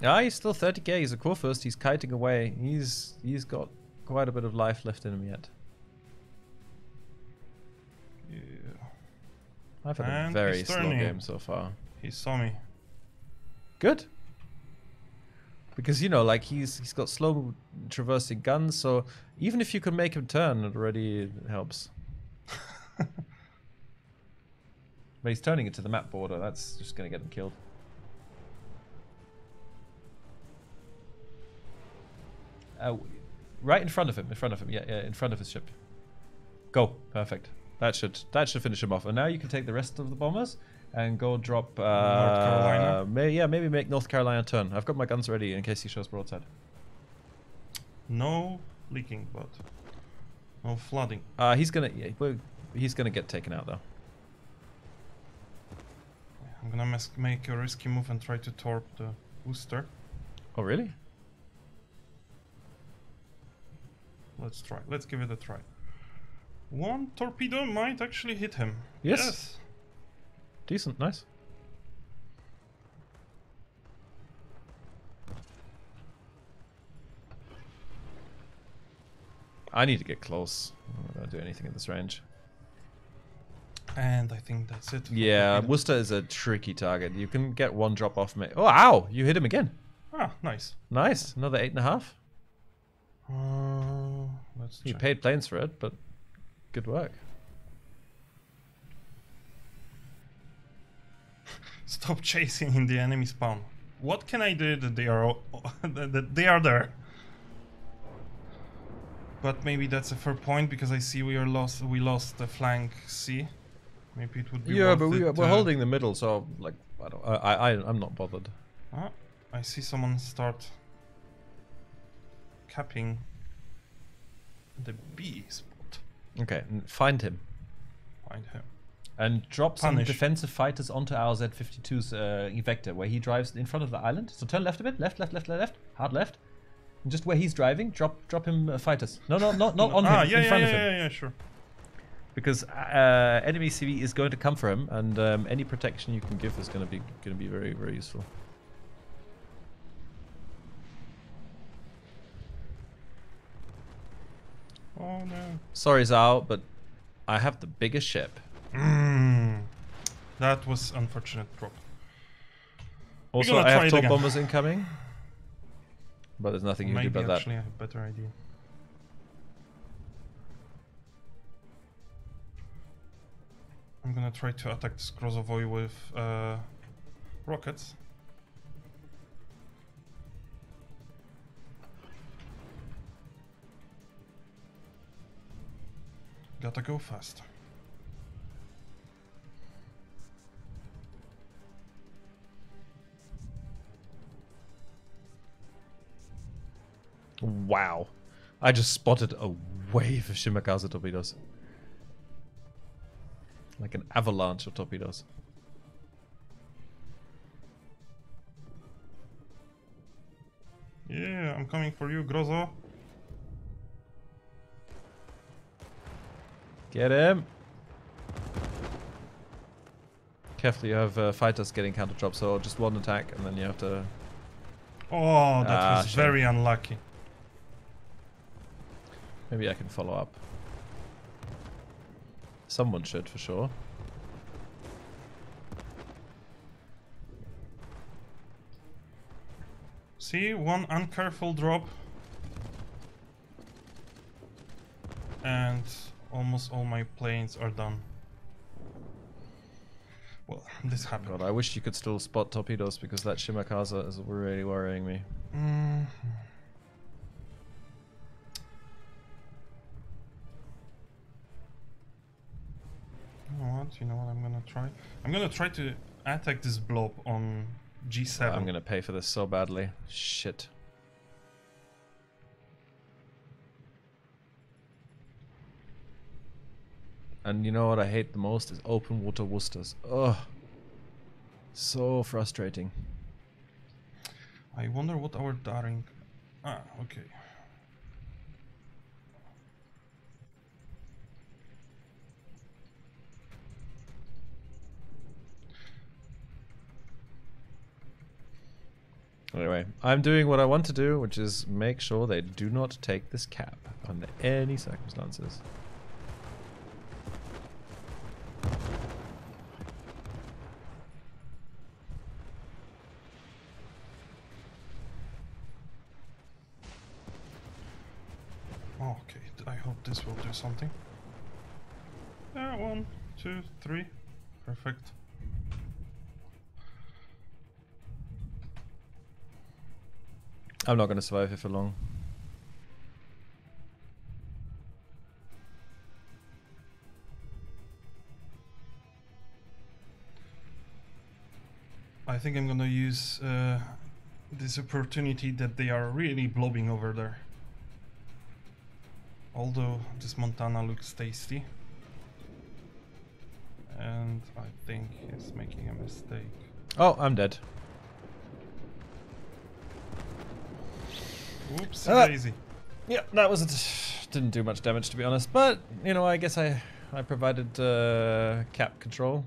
Ah, he's still 30k. He's a Kurfürst. He's kiting away. He's got quite a bit of life left in him yet. Yeah. I've had a And very he's slow turning. game so far. He saw me. Good. Because, you know, like he's got slow traversing guns, so even if you can make him turn, it already helps. But he's turning it to the map border. That's just going to get him killed. Right in front of him. Yeah, in front of his ship. Go. Perfect. That should finish him off. And now you can take the rest of the bombers and go drop North Carolina. Maybe make North Carolina turn. I've got my guns ready in case he shows broadside. No leaking, but no flooding. He's gonna get taken out though. I'm gonna make a risky move and try to torp the booster. Oh really? Let's try. Let's give it a try. One torpedo might actually hit him. Yes. Decent, nice. I need to get close. I'm not gonna do anything at this range. And I think that's it. Yeah, Worcester is a tricky target. You can get one drop off me. Oh, ow! You hit him again. Ah, nice. Nice. Another 8.5. Let's You check. paid planes for it, but good work. Stop chasing in the enemy spawn. What can I do that they are that they are there? But maybe that's a fair point because I see we lost the flank C. Maybe it would be Yeah, worth but it, we're holding the middle, so like I'm not bothered. Ah, I see someone start capping the B spot. Okay, find him. Find him. And drop some Punish. defensive fighters onto our Z-52's Vector, where he drives in front of the island. So turn left a bit, left, hard left. And just where he's driving, drop him fighters. No, not on him, in front of him. Yeah, sure. Because enemy CV is going to come for him, and any protection you can give is going to be very, very useful. Oh no. Sorry, Zhao, but I have the biggest ship. That was unfortunate drop. Also, gonna I try have it top again. bombers incoming. But there's nothing you can do Maybe about that. actually I have a better idea. I'm gonna try to attack this Grozovoy with rockets. Gotta go fast. Wow. I just spotted a wave of Shimakaze torpedoes. Like an avalanche of torpedoes. Yeah, I'm coming for you, Grozo. Get him! Careful, you have fighters getting counter drops, so just one attack and then you have to... Oh, that was shit. very unlucky. Maybe I can follow up. Someone should, for sure. See, one uncareful drop. And almost all my planes are done. Well, this happened. God, I wish you could still spot torpedoes because that Shimakaze is really worrying me. You know what I'm gonna try? I'm gonna try to attack this blob on G7. I'm gonna pay for this so badly. Shit. And you know what I hate the most is open water Worcesters. Ugh. So frustrating. I wonder what our daring... Ah, okay. Anyway, I'm doing what I want to do, which is make sure they do not take this cap under any circumstances. Okay, I hope this will do something. Yeah, 1, 2, 3. Perfect. I'm not going to survive here for long. I think I'm gonna use this opportunity that they are really blowing over there. Although this Montana looks tasty. And I think he's making a mistake. Oh, I'm dead. Oops, daisy. Yeah, that was didn't do much damage to be honest, but you know, I guess I provided cap control.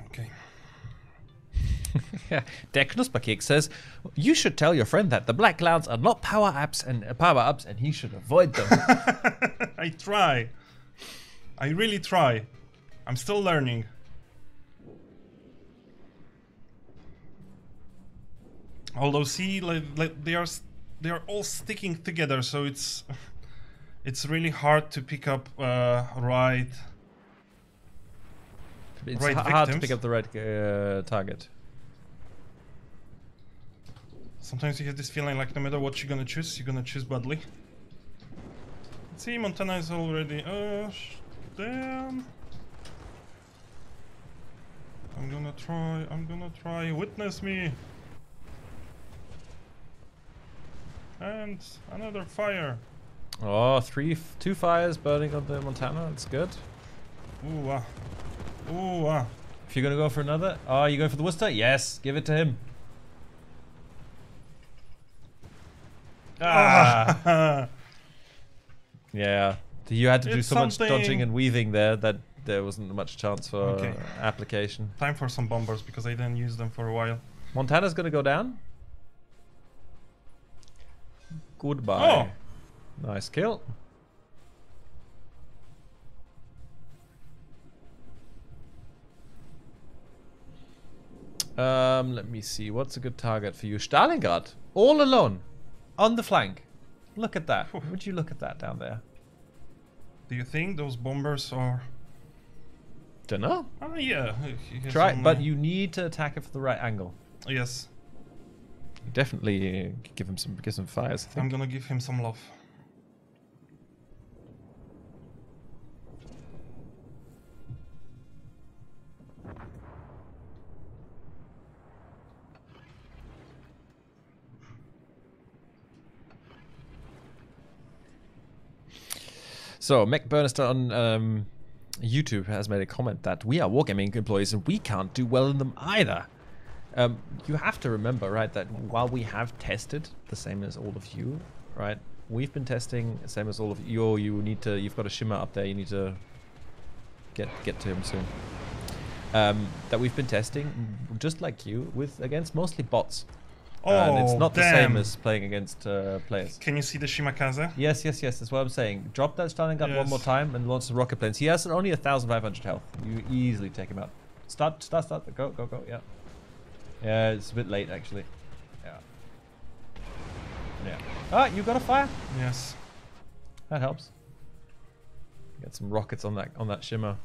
Okay. Yeah, Der Knusperkeks says, you should tell your friend that the black clouds are not power-ups and he should avoid them. I try. I really try. I'm still learning. Although, see, like they are all sticking together, so it's really hard to pick up right. It's right hard to victims. pick up the right target. Sometimes you have this feeling like no matter what you're gonna choose badly. See, Montana is already. Damn. I'm gonna try. Witness me. And another fire. Oh, two fires burning on the Montana. That's good. Ooh ah. Ooh ah. If you're gonna go for another, oh, you going for the Worcester? Yes, give it to him. Ah. Yeah, you had to do It's so much something. dodging and weaving there that there wasn't much chance for application. Time for some bombers because I didn't use them for a while. Montana's gonna go down. Goodbye. Oh. Nice kill. Let me see. What's a good target for you? Stalingrad. All alone. On the flank. Look at that. Would you look at that down there? Do you think those bombers are? Dunno. Oh yeah. he has Try, only- but you need to attack it from the right angle. Yes. Definitely give him some fires. I think. I'm gonna give him some love. So, McBurnister on YouTube has made a comment that we are wargaming employees and we can't do well in them either. You have to remember, right, that while we have tested the same as all of you, right, we've been testing the same as all of you. You've got a shimmer up there. You need to get to him soon. That we've been testing just like you against mostly bots. Oh, and it's not the damn. same as playing against players. Can you see the Shimakaze? Yes, that's what I'm saying. Drop that Stalingrad one Yes. more time and launch the rocket planes. He has only 1,500 health. You easily take him out. Start. Go. Yeah. Yeah, it's a bit late actually. Yeah. Ah, you got a fire? Yes. That helps. Get some rockets on that shimmer.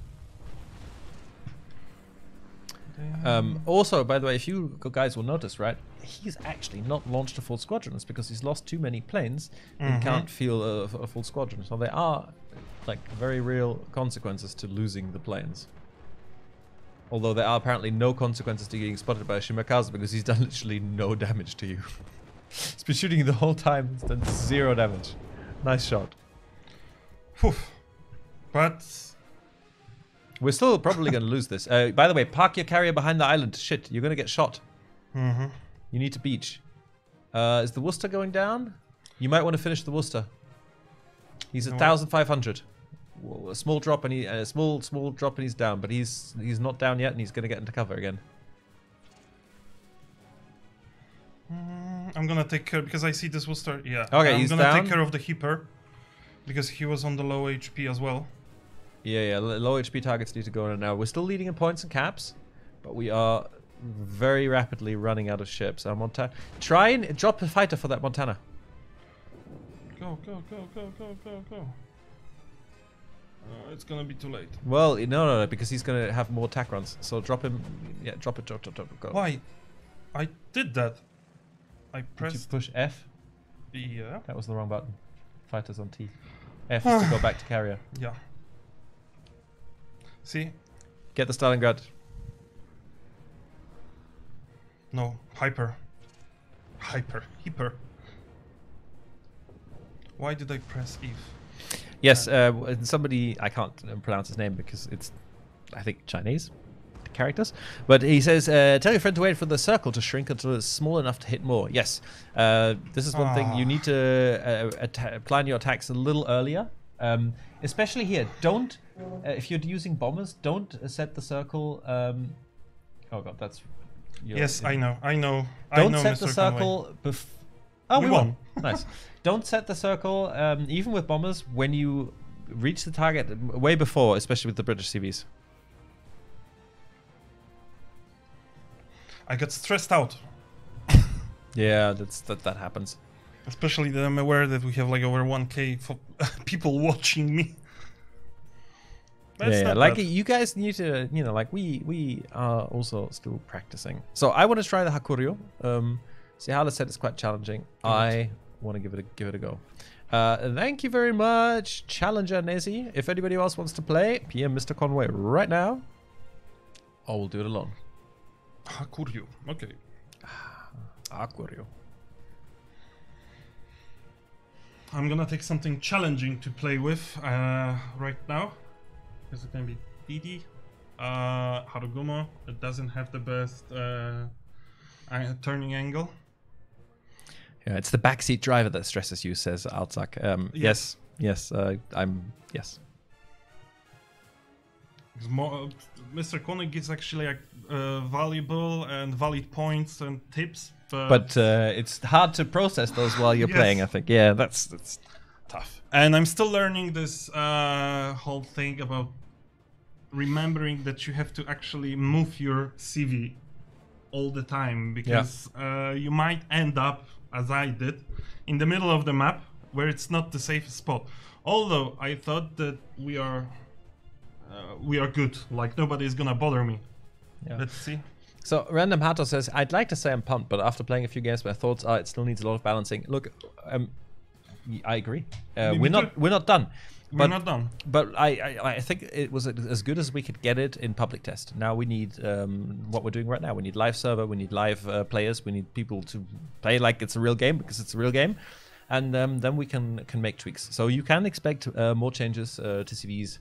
Also, by the way, if you guys will notice, right, he's actually not launched a full squadron. It's because he's lost too many planes and can't field a full squadron. So there are like very real consequences to losing the planes. Although there are apparently no consequences to getting spotted by a Shimakaze because he's done literally no damage to you. He's been shooting you the whole time. He's done 0 damage. Nice shot. Whew. But We're still probably going to lose this. By the way, park your carrier behind the island. Shit, you're going to get shot. You need to beach. Is the Worcester going down? You might want to finish the Worcester. He's 1,500. A small drop and small drop and he's down, but he's not down yet and he's going to get into cover again. I'm gonna take care because I see this will start. Yeah. Okay, I'm he's gonna down. take care of the Heaper. Because he was on the low HP as well. Yeah. Low HP targets need to go in now. We're still leading in points and caps, but we are very rapidly running out of ships. Montana, try and drop a fighter for that Montana. Go. It's gonna be too late. Well, no, because he's gonna have more attack runs. So drop him. Yeah, drop it. Go. Why? I did that. I Did you pressed. push F? Yeah. That was the wrong button. Fighters on T. F is to go back to carrier. Yeah. See? Get the Stalingrad. No. Hyper. Why did I press Eve? Yes, somebody, I can't pronounce his name because it's, I think, Chinese characters. But he says, tell your friend to wait for the circle to shrink until it's small enough to hit more. Yes, this is one thing. You need to plan your attacks a little earlier. Especially here. Don't, if you're using bombers, don't set the circle. Oh god, that's... Yes, I know. Don't I know, set the Mr. circle Conway. Oh, We we won. won. Nice. Don't set the circle, even with bombers, when you reach the target way before, especially with the British CVs. I got stressed out. Yeah, that happens. Especially that I'm aware that we have like over 1K people watching me. But it's Yeah, not like bad. you guys need to, like we are also still practicing. So I want to try the Hakuryu. See how the set is quite challenging. I want to give it a go. Thank you very much, Challenger Nezi. If anybody else wants to play, PM Mr. Conway right now. I will do it alone. Hakuryu. Okay. Hakuryu. I'm gonna take something challenging to play with right now. Is it gonna be DD? Harugumo. It doesn't have the best turning angle. Yeah, it's the backseat driver that stresses you, says Altzak. Yes. Yes. It's more, Mr. Conway gives actually valuable and valid points and tips, But it's hard to process those while you're Yes. playing, I think. Yeah, that's tough. And I'm still learning this whole thing about remembering that you have to actually move your CV all the time, because you might end up, as I did, in the middle of the map where it's not the safest spot. Although I thought that we are good, like nobody is gonna bother me. Yeah. Let's see. So Random Hato says, I'd like to say I'm pumped, but after playing a few games, my thoughts are it still needs a lot of balancing. Look, I agree. We're not done. We're not done. But I think it was as good as we could get it in public test. Now we need what we're doing right now. We need live server. We need live players. We need people to play like it's a real game, because it's a real game, and then we can make tweaks. So you can expect more changes to CVs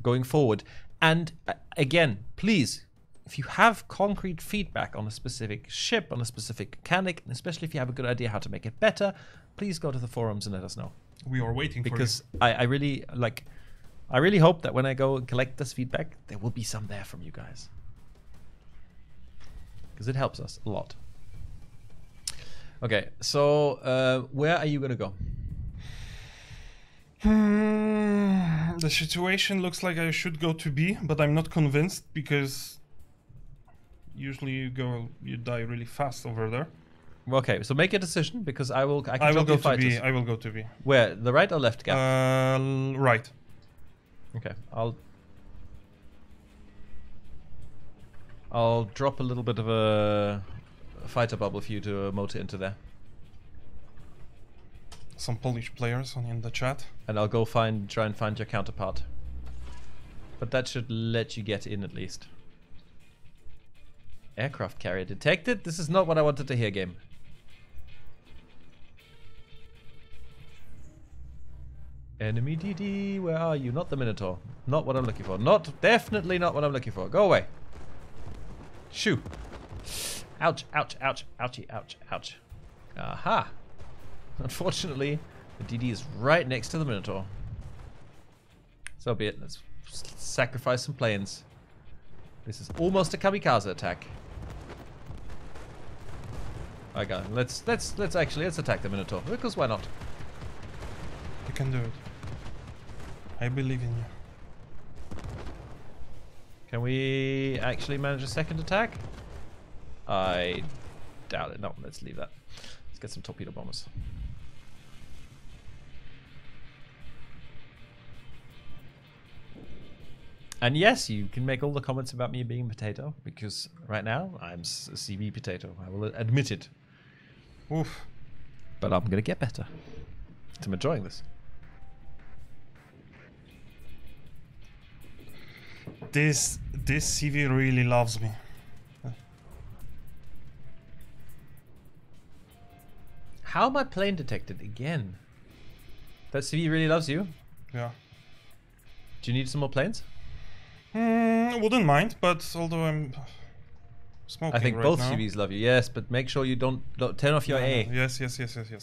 going forward. And again, please, if you have concrete feedback on a specific ship, on a specific mechanic, and especially if you have a good idea how to make it better, please go to the forums and let us know. We are waiting Because I really hope that when I go and collect this feedback, there will be some there from you guys. Because it helps us a lot. Okay, so where are you going to go? The situation looks like I should go to B, but I'm not convinced, because usually you die really fast over there. Okay, so make a decision, because I will I will go to B. I will go to B. Where? The right or left gap? Right. Okay, I'll drop a little bit of a fighter bubble for you to motor into there. Some Polish players in the chat. And I'll go try and find your counterpart. But that should let you get in at least. Aircraft carrier detected? This is not what I wanted to hear, game. Enemy DD, where are you? Not the Minotaur. Not what I'm looking for. Definitely not what I'm looking for. Go away. Shoo. Ouch, ouch, ouch, ouchie, ouch, ouch. Aha. Unfortunately, the DD is right next to the Minotaur. So be it. Let's sacrifice some planes. This is almost a kamikaze attack. Okay, let's attack the Minotaur, because why not? You can do it. I believe in you. Can we actually manage a second attack? I doubt it. No, let's leave that. Let's get some torpedo bombers. And yes, you can make all the comments about me being a potato, because right now I'm a CV potato. I will admit it. Oof. But I'm gonna get better. I'm enjoying this. This CV really loves me. How am I plane detected again? That CV really loves you? Yeah. Do you need some more planes? Wouldn't mind, but although I'm smoking I think right both now. CVs love you, yes, but make sure you don't turn off your A. Yes,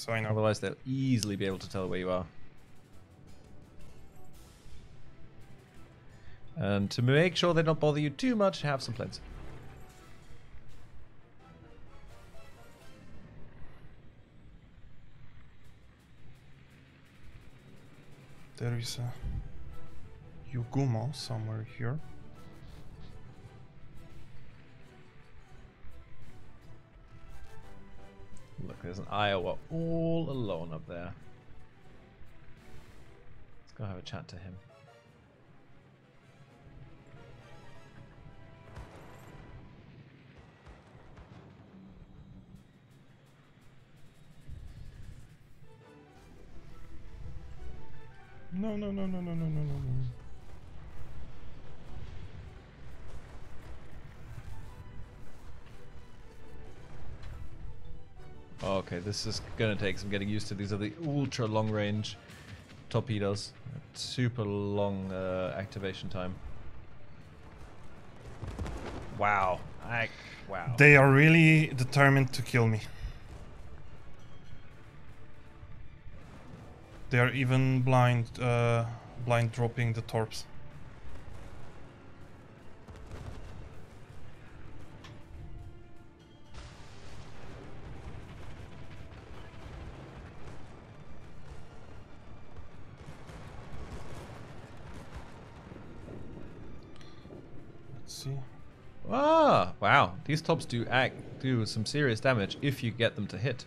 I know. Otherwise they'll easily be able to tell where you are. And to make sure they don't bother you too much, have some planes. There is a Yugumo somewhere here. Look, there's an Iowa all alone up there. Let's go have a chat to him. No. Okay, this is gonna take some getting used to. These are the ultra long range torpedoes. Super long activation time. Wow. Wow. They are really determined to kill me. They are even blind dropping the torps. Let's see. Ah, wow. These tops do some serious damage if you get them to hit.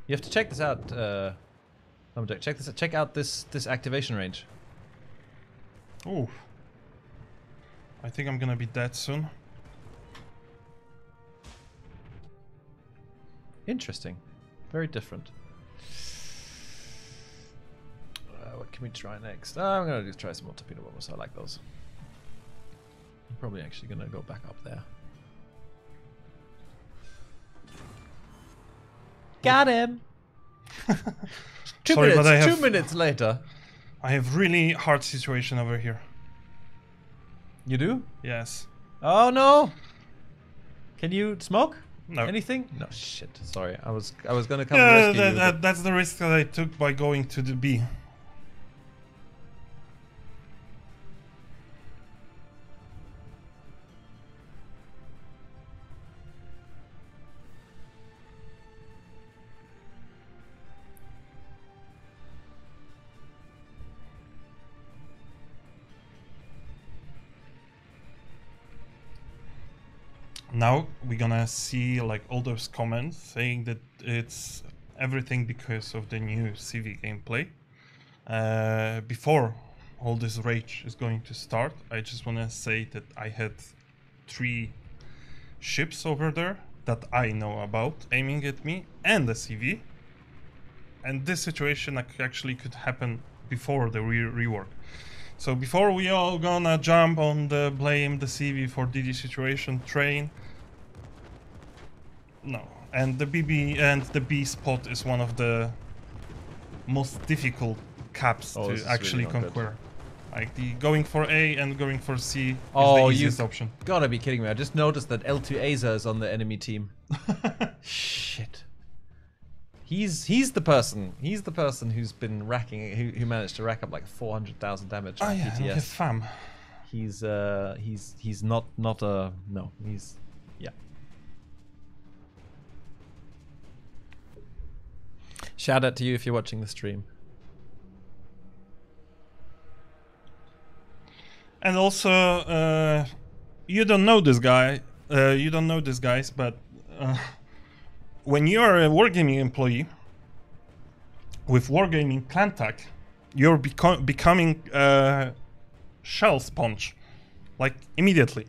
You have to check this out, Lumberjack. Check out this activation range. Oh, I think I'm gonna be dead soon. Interesting. Very different. What can we try next? I'm gonna just try some more torpedo bombers. I like those. I'm probably actually gonna go back up there. Got him. Sorry, but I have 2 minutes later. I have really hard situation over here. You do? Yes. Oh no! Can you smoke? No. Anything? No shit. Sorry, I was gonna come rescue you. But That's the risk that I took by going to the B. Now we're gonna see like all those comments saying that it's everything because of the new CV gameplay. Before all this rage is going to start, I just wanna say that I had 3 ships over there that I know about aiming at me and the CV. And this situation actually could happen before the rework. So before we all gonna jump on the blame the CV for DD situation train, no. And the BB and the B spot is one of the most difficult caps to actually really not conquer. Like the going for A and going for C is Oh, the easiest option. Gotta be kidding me! I just noticed that L2 Aza is on the enemy team. Shit. He's the person. He's the person who's been racking. Who managed to rack up like 400,000 damage on Oh yeah, and we have PTS. FAM. He's not a no. He's yeah. Shout out to you if you're watching the stream. And also, you don't know this guy. You don't know these guys, but when you are a wargaming employee with wargaming clan tag, you're becoming shell sponge, like immediately.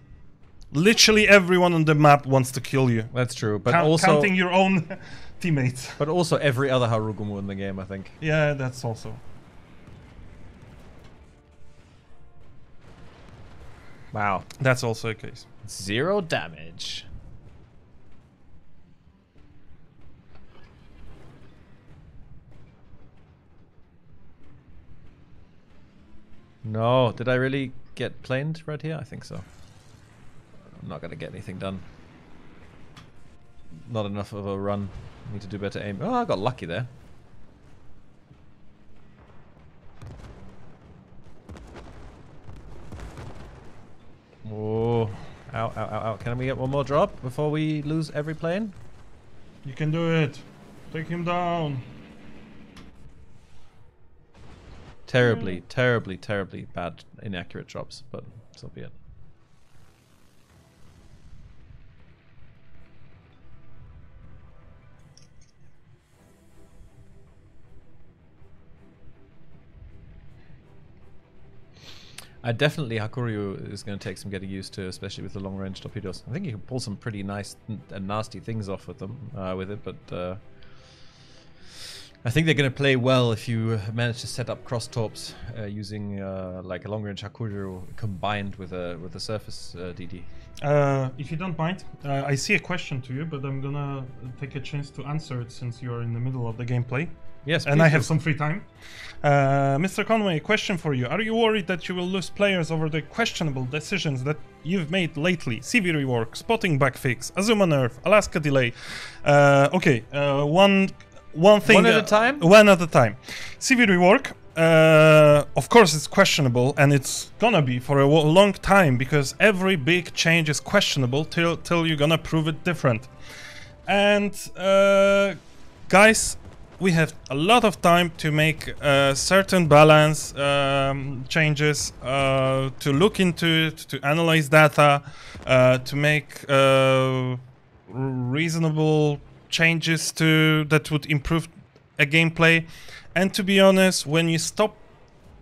Literally everyone on the map wants to kill you. That's true, but also counting your own teammates. But also every other Harugumu in the game, I think. Yeah, that's also. Wow, that's also a case. 0 damage. No, did I really get planed right here? I think so. I'm not gonna get anything done. Not enough of a run. Need to do better aim. Oh, I got lucky there. Oh, ow, ow, ow, ow. Can we get one more drop before we lose every plane? You can do it. Take him down. Terribly, terribly, terribly bad, inaccurate drops, but so be it. Definitely Hakuryu is going to take some getting used to, especially with the long-range torpedoes. I think you can pull some pretty nice and nasty things off with them, with it, but I think they're going to play well if you manage to set up cross torps using like a long-range Hakuryu combined with a surface DD. If you don't mind, I see a question to you, but I'm gonna take a chance to answer it since you're in the middle of the gameplay. Yes, and I have some free time. Mr. Conway, question for you. Are you worried that you will lose players over the questionable decisions that you've made lately? CV rework, spotting backfix, Azuma nerf, Alaska delay. Okay, one thing. One at a time? One at a time. CV rework. Of course it's questionable, and it's gonna be for a long time, because every big change is questionable till you're gonna prove it different. And guys, we have a lot of time to make certain balance changes, to look into it, to analyze data, to make reasonable changes that would improve a gameplay. And to be honest, when you stop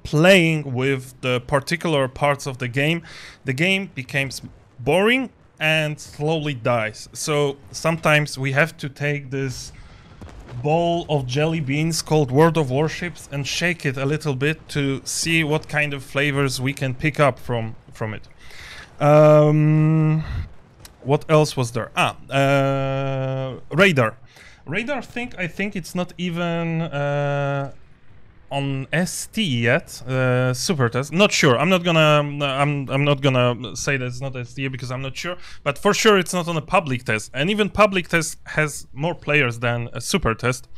playing with the particular parts of the game becomes boring and slowly dies. So sometimes we have to take this bowl of jelly beans called World of Warships and shake it a little bit to see what kind of flavors we can pick up from it. What else was there? Radar. Radar I think it's not even on ST yet. Super test. Not sure. I'm not gonna say that it's not ST because I'm not sure. But for sure it's not on a public test. And even public test has more players than a super test.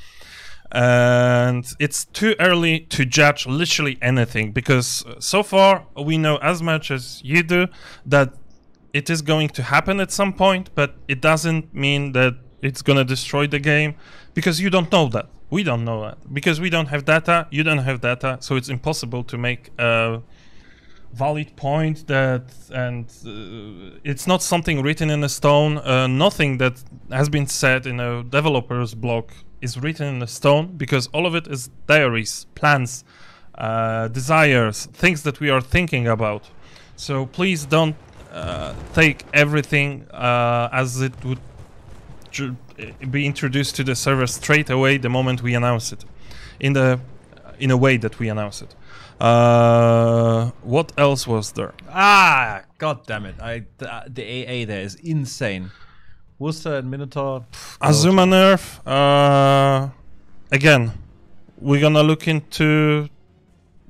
And it's too early to judge literally anything, because so far we know as much as you do that it is going to happen at some point, but it doesn't mean that it's gonna destroy the game, because you don't know that. We don't know that because we don't have data. You don't have data, so it's impossible to make a valid point that, and it's not something written in a stone. Nothing that has been said in a developer's blog is written in a stone, because all of it is diaries, plans, desires, things that we are thinking about. So please don't take everything as it would be introduced to the server straight away the moment we announce it, in a way that we announce it. What else was there? Ah, god damn it! The AA there is insane. Worcester and Minotaur. Azuma nerf. Again, we're gonna look into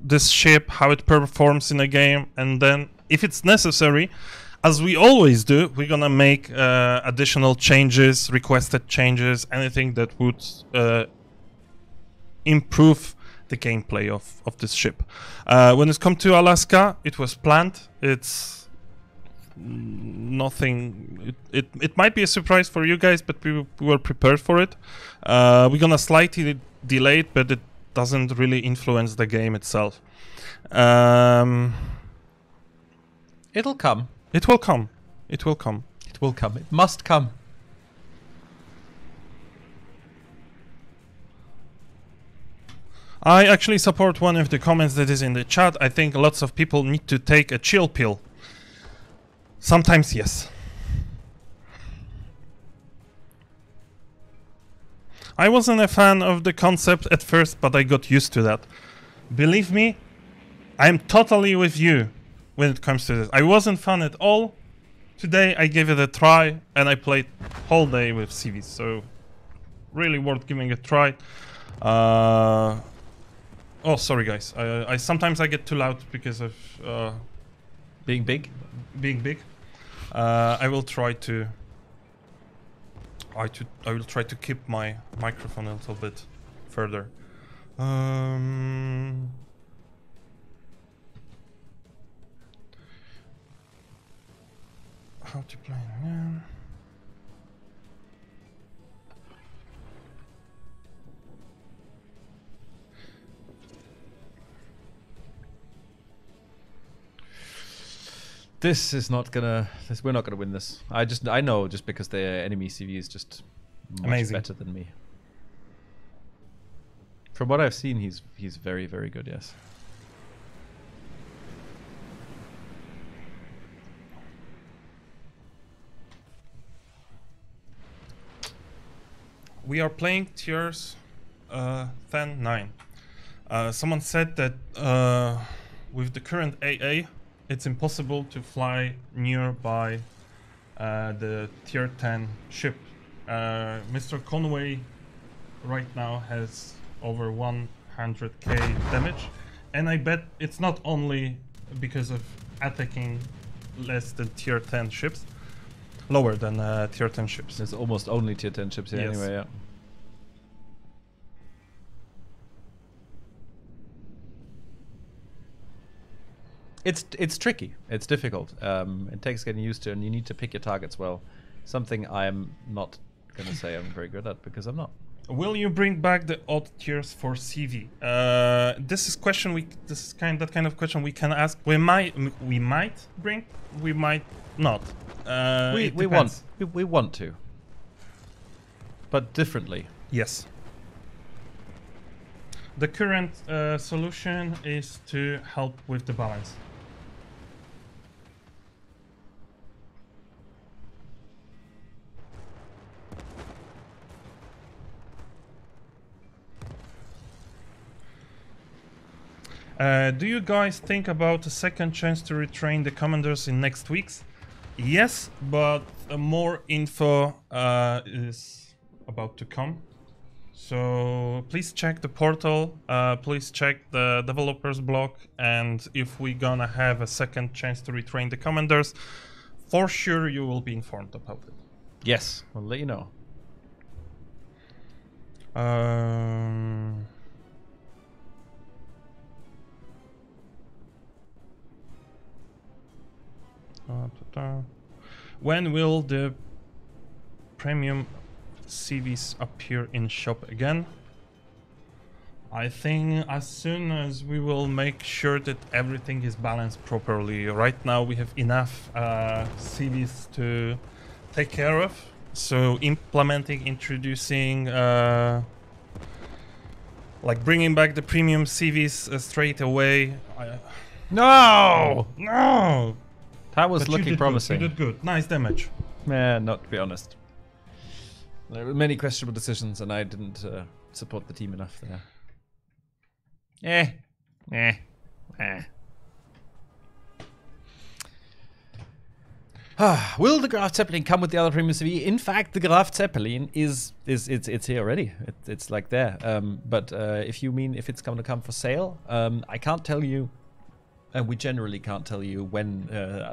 this ship, how it performs in a game, and then if it's necessary, as we always do, we're gonna make additional changes, requested changes, anything that would improve the gameplay of this ship. When it comes to Alaska, it was planned. It's nothing. It might be a surprise for you guys, but we were prepared for it. We're gonna slightly delay it, but it doesn't really influence the game itself. It'll come. It will come. It will come. It will come. It must come. I actually support one of the comments that is in the chat. I think lots of people need to take a chill pill. Sometimes, yes. I wasn't a fan of the concept at first, but I got used to that. Believe me, I'm totally with you when it comes to this. I wasn't fun at all. Today I gave it a try and I played whole day with CVs, so really worth giving a try. Oh, sorry guys. I sometimes I get too loud because of being big. Being big. I will try to. I will try to keep my microphone a little bit further. How to play? Yeah. This is not gonna. We're not gonna win this. I know just because the enemy CV is just much amazing, better than me. From what I've seen, he's very, very good. Yes. We are playing tiers 10-9. Someone said that with the current AA, it's impossible to fly nearby the tier 10 ship. MrConway right now has over 100k damage, and I bet it's not only because of attacking less than tier 10 ships, lower than tier 10 ships. There's almost only tier 10 ships here anyway, yeah. It's tricky. It's difficult. It takes getting used to, and you need to pick your targets well. Something I'm not going to say I'm very good at, because I'm not. Will you bring back the odd tiers for CV? This is question this is that kind of question we can ask. We might bring. We might not. We want to, but differently. Yes. The current solution is to help with the balance. Do you guys think about a second chance to retrain the commanders in next weeks? Yes, but more info is about to come. So please check the portal, please check the developers blog, and if we're gonna have a second chance to retrain the commanders, for sure you will be informed about it. Yes, we'll let you know. When will the premium CVs appear in shop again? I think as soon as we will make sure that everything is balanced properly. Right now we have enough CVs to take care of, so introducing like bringing back the premium CVs straight away. No! No! That was looking promising. You did good. Nice damage. Man, not to be honest. There were many questionable decisions, and I didn't support the team enough there. Will the Graf Zeppelin come with the other premium CV? In fact, the Graf Zeppelin it's here already. It's like there. But if you mean if it's going to come for sale, I can't tell you. And we generally can't tell you when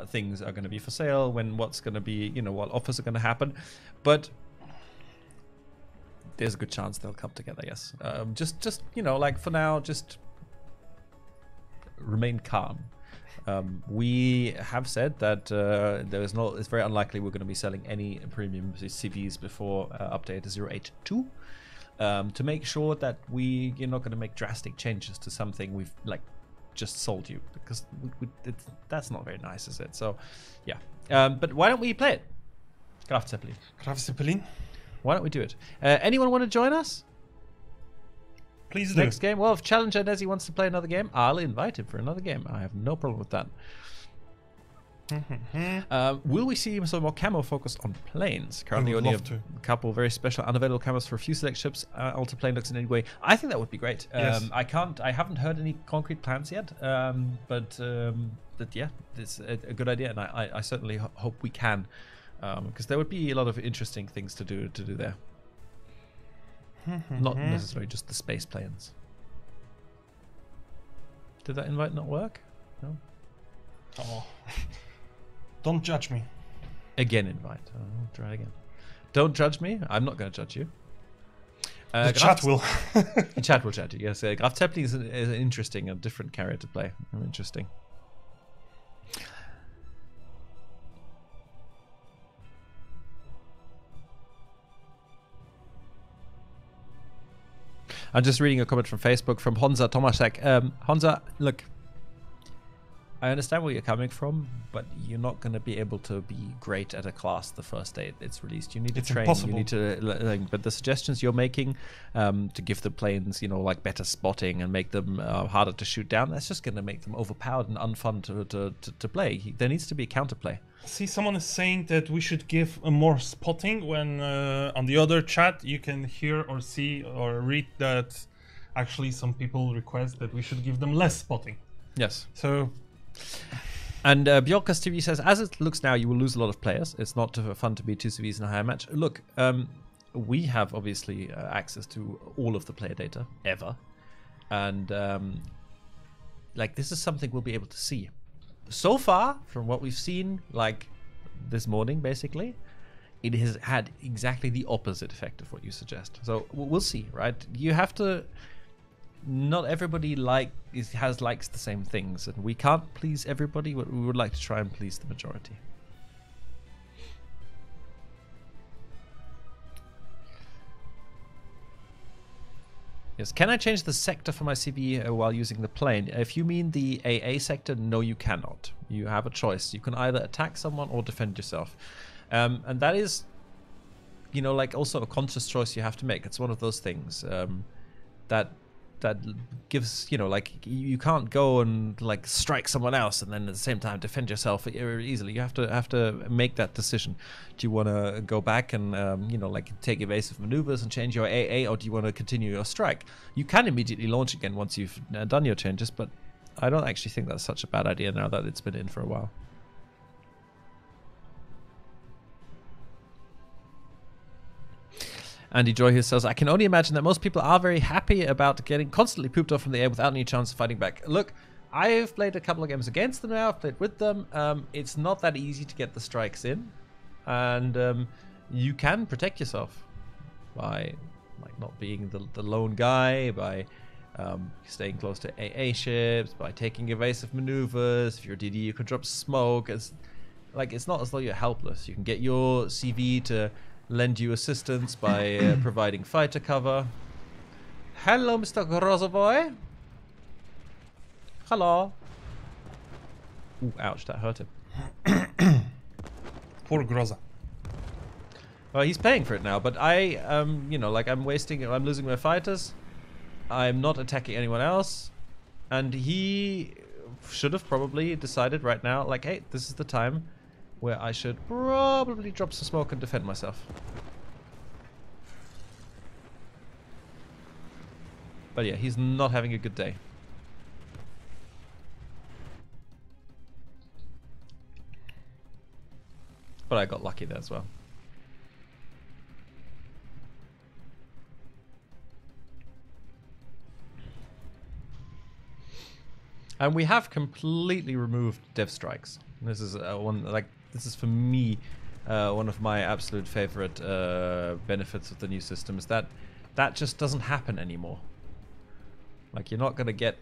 things are going to be for sale, when what's going to be, what offers are going to happen. But there's a good chance they'll come together, yes. Just like for now, just remain calm. We have said that it's very unlikely we're going to be selling any premium CVs before update 082. To make sure that we're not going to make drastic changes to something we've just sold you, because that's not very nice, is it? So, yeah. But why don't we play it? Graf Zeppelin. Graf Zeppelin. Why don't we do it? Anyone want to join us? Please do. Next game? Well, if Challenger Nezzy wants to play another game, I'll invite him for another game. I have no problem with that. Will we see some more camo focused on planes? Currently only a couple very special unavailable camos for a few select ships. Alter plane looks in any way. I think that would be great. Yes. I haven't heard any concrete plans yet, but yeah, it's a good idea, and I certainly hope we can, because there would be a lot of interesting things to do there. Not necessarily just the space planes. Did that invite not work? No. Oh. Don't judge me. Again, invite. I'll try again. Don't judge me. I'm not going to judge you. The chat will. The chat will judge you. Yes, Graf Zeppelin is an interesting, a different carrier to play. Interesting. I'm just reading a comment from Facebook from Honza Tomasek. Honza, look, I understand where you're coming from, but you're not going to be able to be great at a class the first day it's released. You need to train. Impossible. You need to, but the suggestions you're making to give the planes, like better spotting and make them harder to shoot down, that's just going to make them overpowered and unfun to play. There needs to be a counterplay. See, someone is saying that we should give more spotting when on the other chat you can hear or see or read that actually some people request that we should give them less spotting. Yes. So. And Bjorkas TV says, as it looks now, you will lose a lot of players. It's not fun to be 2 CVs in a higher match. Look, we have obviously access to all of the player data ever. And this is something we'll be able to see. So far, from what we've seen, like this morning, basically, it has had exactly the opposite effect of what you suggest. So we'll see, right? You have to... Not everybody likes the same things, and we can't please everybody, but we would like to try and please the majority. Yes, can I change the sector for my CV while using the plane? If you mean the AA sector, no, you cannot. You have a choice. You can either attack someone or defend yourself. And that is, also a conscious choice you have to make. It's one of those things that gives, you can't go and strike someone else and then at the same time defend yourself easily. You have to make that decision. Do you want to go back and take evasive maneuvers and change your AA, or do you want to continue your strike? You can immediately launch again once you've done your changes, but I don't actually think that's such a bad idea now that it's been in for a while. Andy Joy here says, I can only imagine that most people are very happy about getting constantly pooped off from the air without any chance of fighting back. Look, I've played a couple of games against them now. I've played with them. It's not that easy to get the strikes in. And you can protect yourself by not being the lone guy, by staying close to AA ships, by taking evasive maneuvers. If you're DD, you can drop smoke. It's not as though you're helpless. You can get your CV to lend you assistance by providing fighter cover. Hello, Mr. Grozovoy. Hello. Ooh, ouch, that hurt him. Poor Groza. Well, he's paying for it now, but I'm losing my fighters. I'm not attacking anyone else. And he should have probably decided right now, hey, this is the time where I should probably drop some smoke and defend myself. But yeah, he's not having a good day. But I got lucky there as well. And we have completely removed dev strikes. This is this is for me one of my absolute favorite benefits of the new system, is that just doesn't happen anymore. You're not gonna get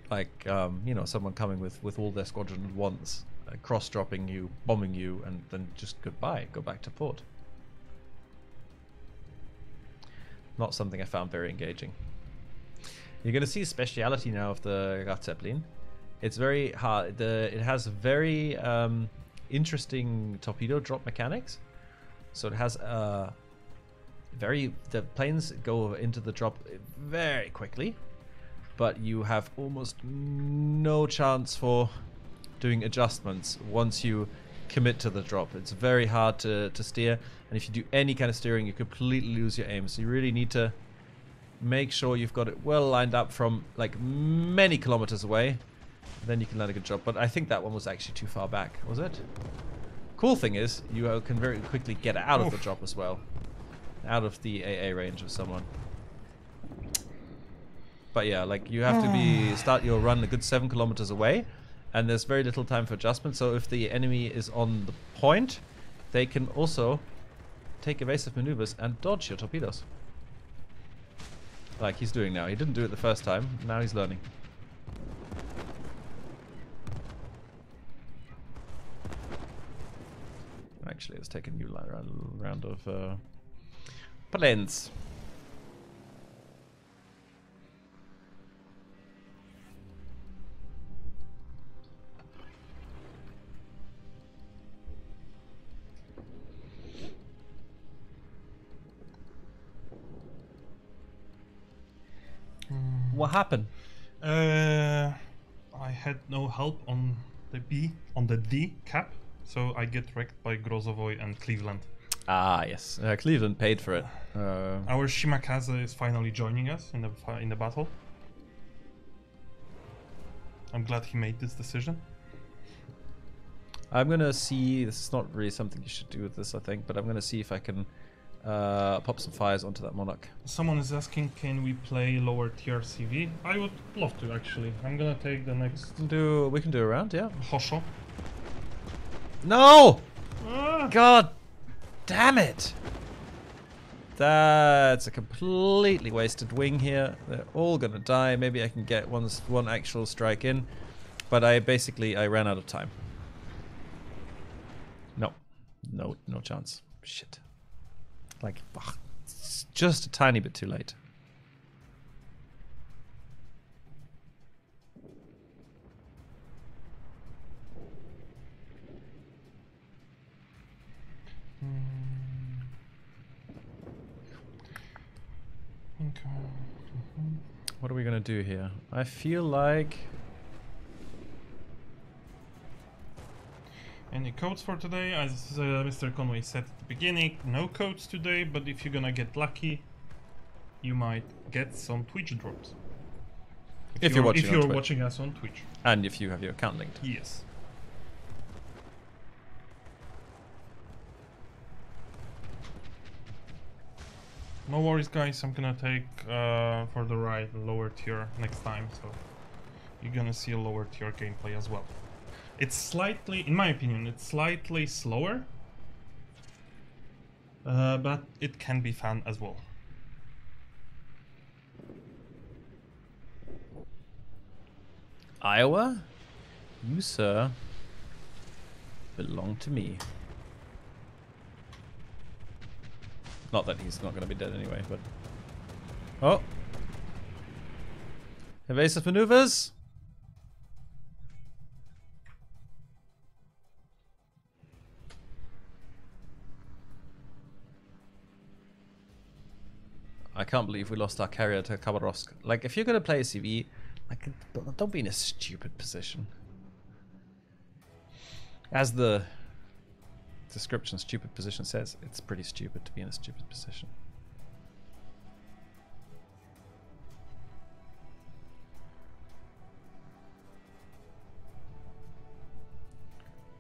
someone coming with all their squadron at once, cross-dropping you, bombing you, and then just goodbye, go back to port. Not something I found very engaging. You're gonna see a speciality now of the Graf Zeppelin. It's very hard. It has very interesting torpedo drop mechanics. So it has the planes go into the drop very quickly, but you have almost no chance for doing adjustments once you commit to the drop. It's very hard to steer, and if you do any kind of steering, you completely lose your aim. So you really need to make sure you've got it well lined up from like many kilometers away. Then you can land a good drop. But I think that one was actually too far back, was it? Cool thing is, you can very quickly get out of the drop as well. Out of the AA range of someone. But yeah, like you have to start your run a good 7 kilometers away. And there's very little time for adjustment. So if the enemy is on the point, they can also take evasive maneuvers and dodge your torpedoes. Like he's doing now. He didn't do it the first time. Now he's learning. Actually, let's take a new round of planes. What happened? I had no help on the D cap, so I get wrecked by Grozovoy and Cleveland. Ah, yes. Cleveland paid for it. Our Shimakaze is finally joining us in the battle. I'm glad he made this decision. I'm gonna see. This is not really something you should do with this, I think, but I'm gonna see if I can pop some fires onto that Monarch. Someone is asking, can we play lower tier CV? I would love to, actually. I'm gonna take the next. We can do a round, yeah. Hosho. No! God damn it! That's a completely wasted wing here. They're all gonna die. Maybe I can get one actual strike in, but I ran out of time. No chance. Shit. Like, it's just a tiny bit too late. Okay. What are we gonna do here? I feel like... Any codes for today? As MrConway said at the beginning, no codes today, but if you're gonna get lucky, you might get some Twitch drops. If you're watching us on Twitch. And if you have your account linked. Yes. No worries, guys. I'm gonna take for the ride lower tier next time, so you're gonna see a lower tier gameplay as well. It's slightly, in my opinion, it's slightly slower, but it can be fun as well. Iowa, you, sir, belong to me. Not that he's not going to be dead anyway, but... Oh! Evasive maneuvers! I can't believe we lost our carrier to Khabarovsk. Like, if you're going to play a CV, like, don't be in a stupid position. As the description, stupid position says, it's pretty stupid to be in a stupid position.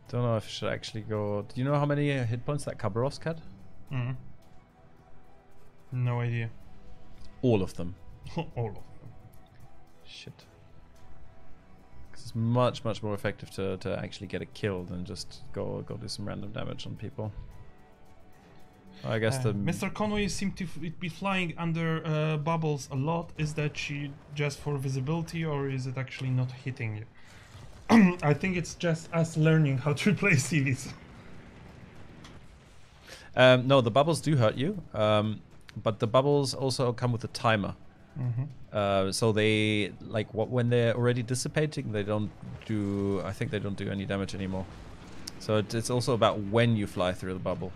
Don't know if I should actually go... Do you know how many hit points that Khabarovsk had? Mm-hmm. No idea. All of them. All of them. Shit. Because it's much more effective to actually get a kill than just go do some random damage on people. I guess the... MrConway seemed to be flying under bubbles a lot. Is that she just for visibility, or is it actually not hitting you? I think it's just us learning how to play CVs. No, the bubbles do hurt you. But the bubbles also come with a timer. So they like when they're already dissipating, they don't do. I think they don't do any damage anymore. So it's also about when you fly through the bubble.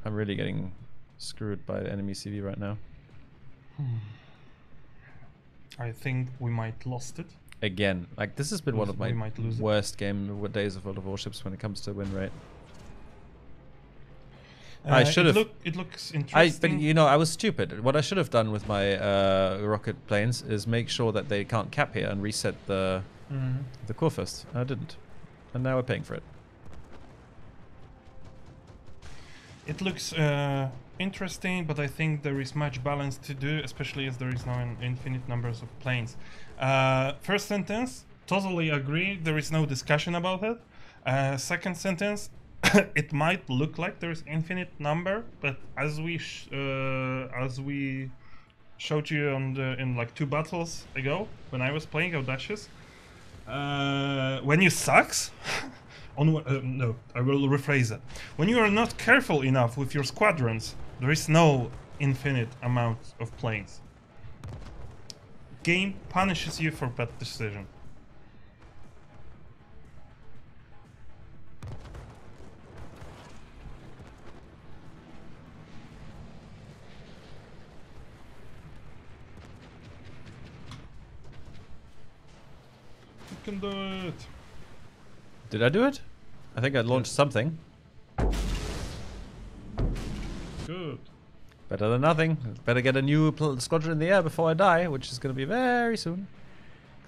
I'm really getting screwed by the enemy CV right now. I think we might lost it. Again, like this has been one of my might lose worst days of World of Warships when it comes to win rate. I should have. It looks interesting. But you know, I was stupid. What I should have done with my rocket planes is make sure that they can't cap here and reset the core first. I didn't, and now we're paying for it. It looks interesting, but I think there is much balance to do, especially as there is now an infinite numbers of planes. First sentence, totally agree. There is no discussion about it. Second sentence, it might look like there is infinite number, but as we showed you on in like 2 battles ago when I was playing Audacious, when you sucks. No, I will rephrase it. When you are not careful enough with your squadrons, there is no infinite amount of planes. Game punishes you for bad decision. You can do it. Did I do it? I think I launched something. Good. Better than nothing. Better get a new squadron in the air before I die, which is going to be very soon.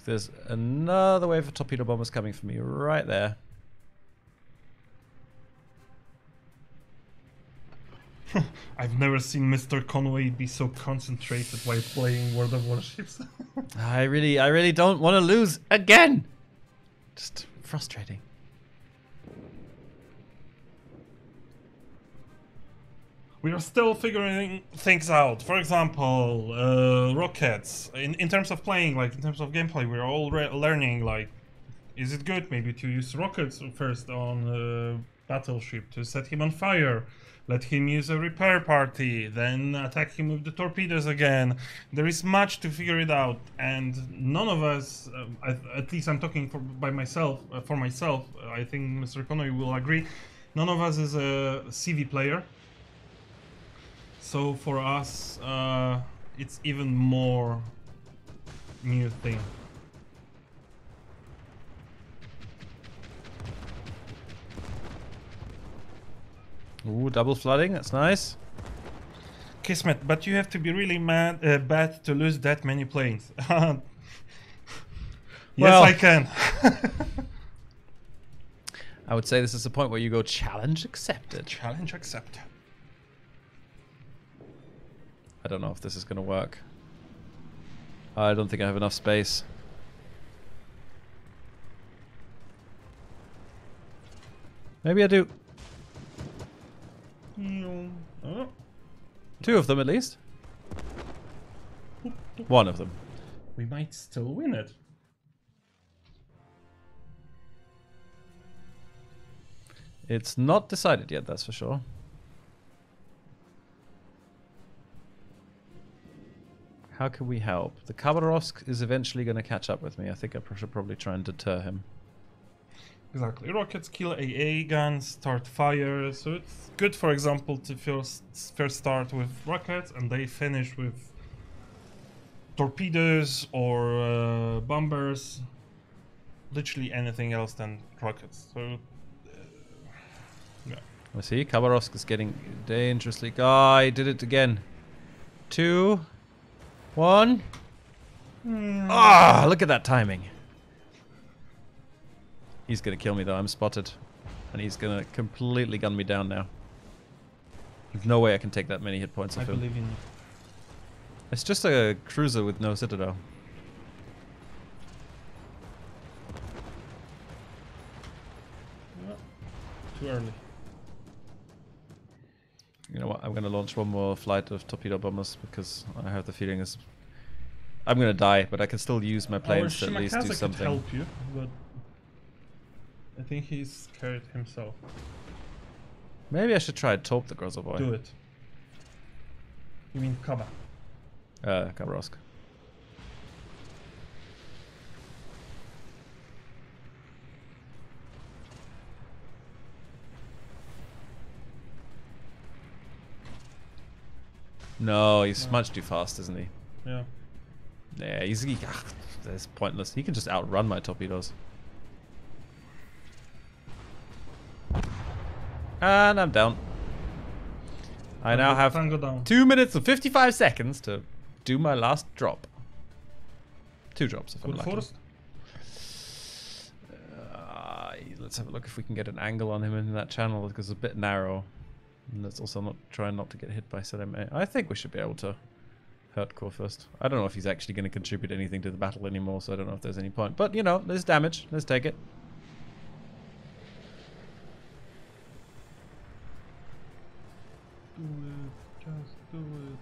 There's another wave of torpedo bombers coming for me right there. I've never seen MrConway be so concentrated while playing World of Warships. I really don't want to lose again. Just frustrating. We are still figuring things out. For example, rockets. In terms of playing, like in terms of gameplay, we're all learning. Like, is it good maybe to use rockets first on battleship to set him on fire? Let him use a repair party, then attack him with the torpedoes again. There is much to figure it out, and none of us, at least I'm talking for myself, I think MrConway will agree, none of us is a CV player. So for us, it's even more new thing. Ooh, double flooding, that's nice. Kismet, but you have to be really bad to lose that many planes. Yes, Well, I can. I would say this is the point where you go challenge accepted. Challenge accepted. I don't know if this is going to work. I don't think I have enough space. Maybe I do. No. Oh. 2 of them at least. 1 of them. We might still win it. It's not decided yet, that's for sure. How can we help? The Khabarovsk is eventually going to catch up with me. I think I should probably try and deter him. Exactly. Rockets kill AA guns, start fire. So it's good, for example, to first start with rockets and they finish with torpedoes or bombers. Literally anything else than rockets. So yeah. I see. Khabarovsk is getting dangerously. Oh, I did it again. 2, 1. Ah, look at that timing. He's gonna kill me though. I'm spotted, and he's gonna completely gun me down now. There's no way I can take that many hit points I off him. believe in you. It's just a cruiser with no citadel. Too early. You know what? I'm gonna launch one more flight of torpedo bombers because I have the feeling I'm gonna die, but I can still use my planes to at least do something. Could help you, but I think he's scared himself. Maybe I should try to talk the Grozoboy. Do it. You mean Kaba? Kabarovsk. No, he's much too fast, isn't he? Yeah. Yeah, that's pointless. He can just outrun my torpedoes. And I'm down. I now have Tango down. 2 minutes and 55 seconds to do my last drop. 2 drops if I'm Good lucky. forced. Let's have a look if we can get an angle on him in that channel because it's a bit narrow. And let's also not try not to get hit by ZMA. I think we should be able to hurt Core first. I don't know if he's actually going to contribute anything to the battle anymore, so I don't know if there's any point. But, you know, there's damage. Let's take it. Do it. Just do it.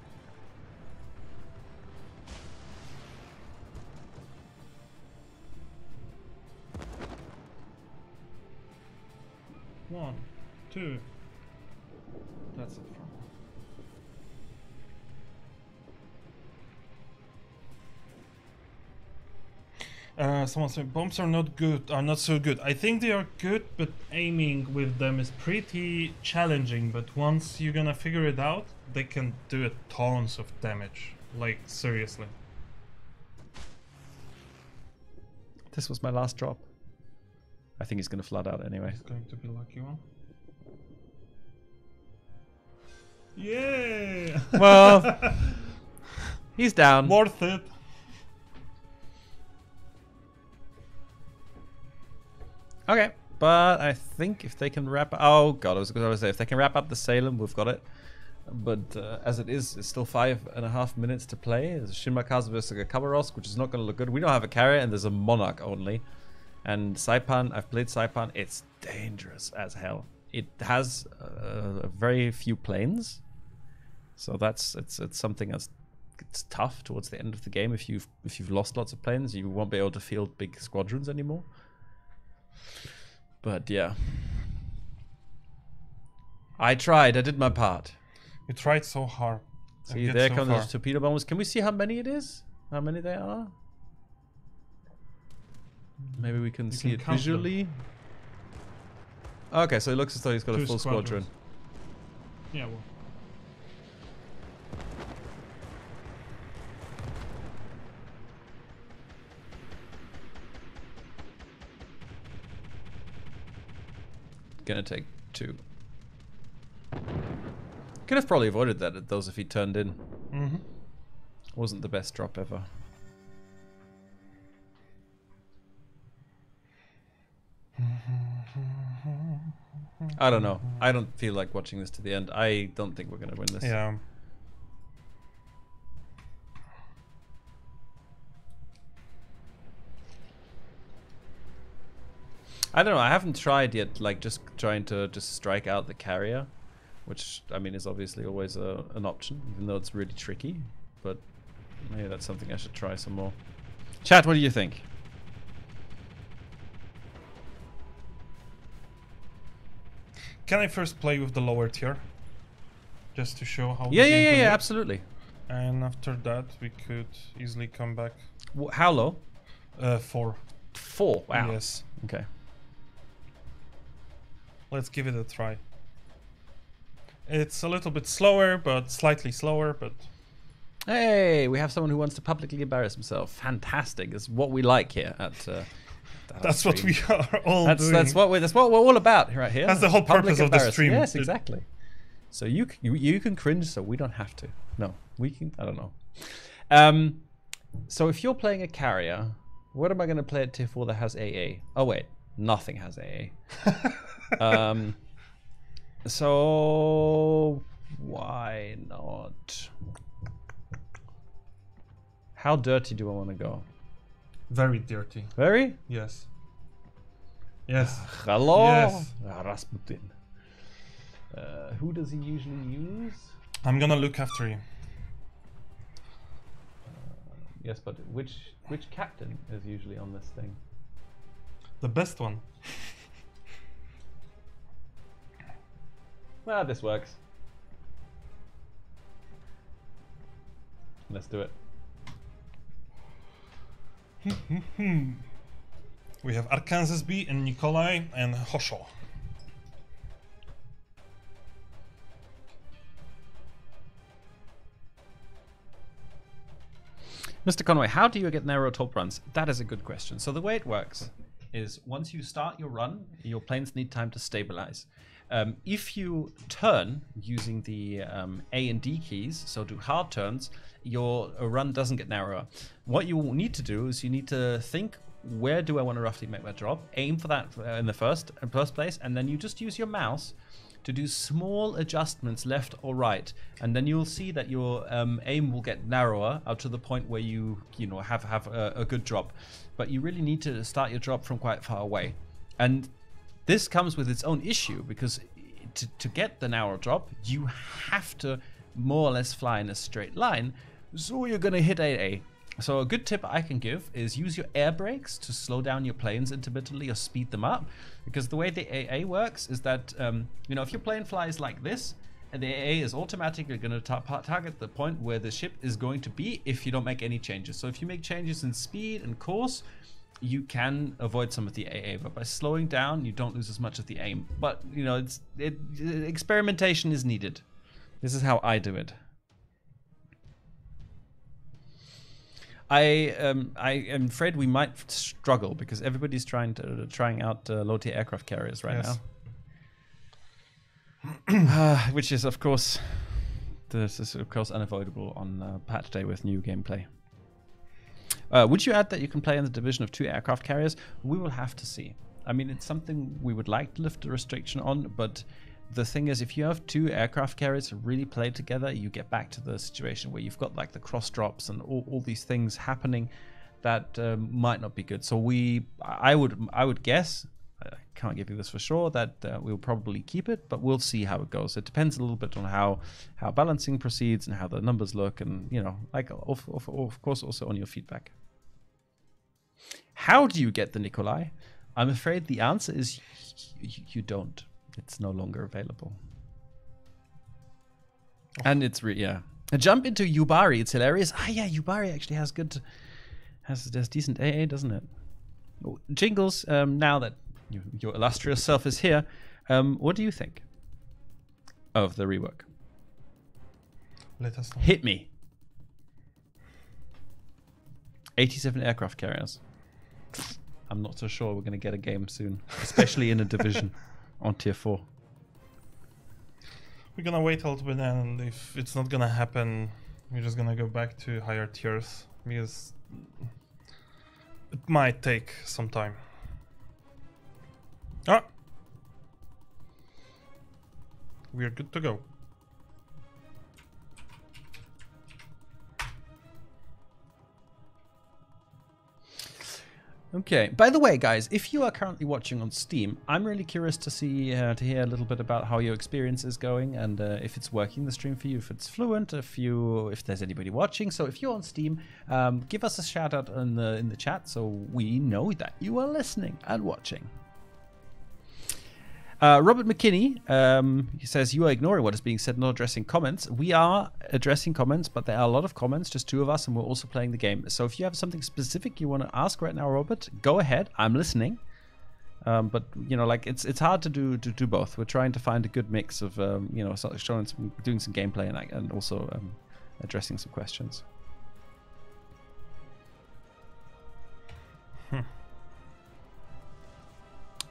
One, two. That's it. Someone said bombs are not so good. I think they are good, but aiming with them is pretty challenging. But once you're gonna figure it out, they can do tons of damage. Like, seriously. This was my last drop. I think he's going to flood out anyway. It's going to be lucky one. Yeah! Well, he's down. Worth it. Okay, but I think if they can wrap... Oh, God, I was going to say, if they can wrap up the Salem, we've got it. But as it is, it's still 5.5 minutes to play. There's a Shinmakaze versus a Khabarovsk, which is not going to look good. We don't have a carrier, and there's a Monarch only. And Saipan, I've played Saipan. It's dangerous as hell. It has very few planes. So it's something that's tough towards the end of the game. If you've lost lots of planes, you won't be able to field big squadrons anymore. But yeah, I tried. I did my part. You tried so hard. See, there come those torpedo bombers. Can we see how many it is? How many there are? Maybe we can see it visually. Okay, so it looks as though he's got a full squadron. Yeah, well. Gonna take 2. Could have probably avoided those if he turned in. Mm-hmm. Wasn't the best drop ever. I don't know. I don't feel like watching this to the end. I don't think we're gonna win this. Yeah. I don't know. I haven't tried yet, like just trying to just strike out the carrier, which I mean is obviously always an option, even though it's really tricky. But maybe that's something I should try some more. Chat, what do you think? Can I first play with the lower tier? Just to show how... Yeah, absolutely. And after that, we could easily come back. How low? 4. 4? Wow. Yes. Okay. Let's give it a try. It's a little bit slower, but slightly slower, but... Hey, we have someone who wants to publicly embarrass himself. Fantastic. That's what we like here at... that's what we are all doing. That's what we're all about right here. That's the whole purpose of the stream. Yes, exactly. So you can cringe, so we don't have to. No, we can. I don't know. So if you're playing a carrier, what am I going to play at tier 4 that has AA? Oh wait, nothing has AA. So why not? How dirty do I want to go? Very dirty. Very? Yes. Yes. Hello? Yes. Rasputin. Who does he usually use? I'm gonna look after you. Yes, but which captain is usually on this thing? The best one. Well, this works. Let's do it. We have Arkansas B and Nikolai and Hosho. Mr. Conway, how do you get narrow top runs? That is a good question. So the way it works is once you start your run, your planes need time to stabilize. If you turn using the A and D keys, so do hard turns, your run doesn't get narrower. What you need to do is you need to think, where do I want to roughly make my drop? Aim for that in the first place, and then you just use your mouse to do small adjustments left or right, and then you'll see that your aim will get narrower up to the point where you know have a good drop. But you really need to start your drop from quite far away, and this comes with its own issue, because to get the narrow drop, you have to more or less fly in a straight line, so you're gonna hit AA. So a good tip I can give is use your air brakes to slow down your planes intermittently or speed them up, because the way the AA works is that you know, if your plane flies like this, and the AA is automatically going to target the point where the ship is going to be if you don't make any changes. So if you make changes in speed and course, you can avoid some of the AA, but by slowing down, you don't lose as much of the aim. But you know, experimentation is needed. This is how I do it. I am afraid we might struggle because everybody's trying out low-tier aircraft carriers right now, which is of course unavoidable on patch day with new gameplay. Would you add that you can play in the division of 2 aircraft carriers? We will have to see. I mean, it's something we would like to lift the restriction on, but the thing is, if you have 2 aircraft carriers really played together, you get back to the situation where you've got like the cross drops and all these things happening that might not be good. So I would guess, I can't give you this for sure, that we'll probably keep it, but we'll see how it goes. It depends a little bit on how balancing proceeds and how the numbers look, and you know, like of course also on your feedback. How do you get the Nikolai? I'm afraid the answer is you don't. It's no longer available. And it's a jump into Yubari. It's hilarious. Ah, yeah, Yubari actually has decent AA, doesn't it? Oh, Jingles, now that your illustrious self is here, what do you think of the rework? Let us know. Hit me. 87 aircraft carriers. I'm not so sure we're going to get a game soon, especially in a division. On tier 4. We're gonna wait a little bit, and if it's not gonna happen, we're just gonna go back to higher tiers, because it might take some time. Ah! We're good to go. Okay. By the way, guys, if you are currently watching on Steam, I'm really curious to see to hear a little bit about how your experience is going, and if it's working the stream for you, if it's fluent, if there's anybody watching. So if you're on Steam, give us a shout out in the chat so we know that you are listening and watching. Robert McKinney, he says, you are ignoring what is being said, not addressing comments. We are addressing comments, but there are a lot of comments, just 2 of us, and we're also playing the game. So if you have something specific you want to ask right now, Robert, go ahead. I'm listening. But, you know, like, it's hard to do both. We're trying to find a good mix of, you know, doing some gameplay and also addressing some questions.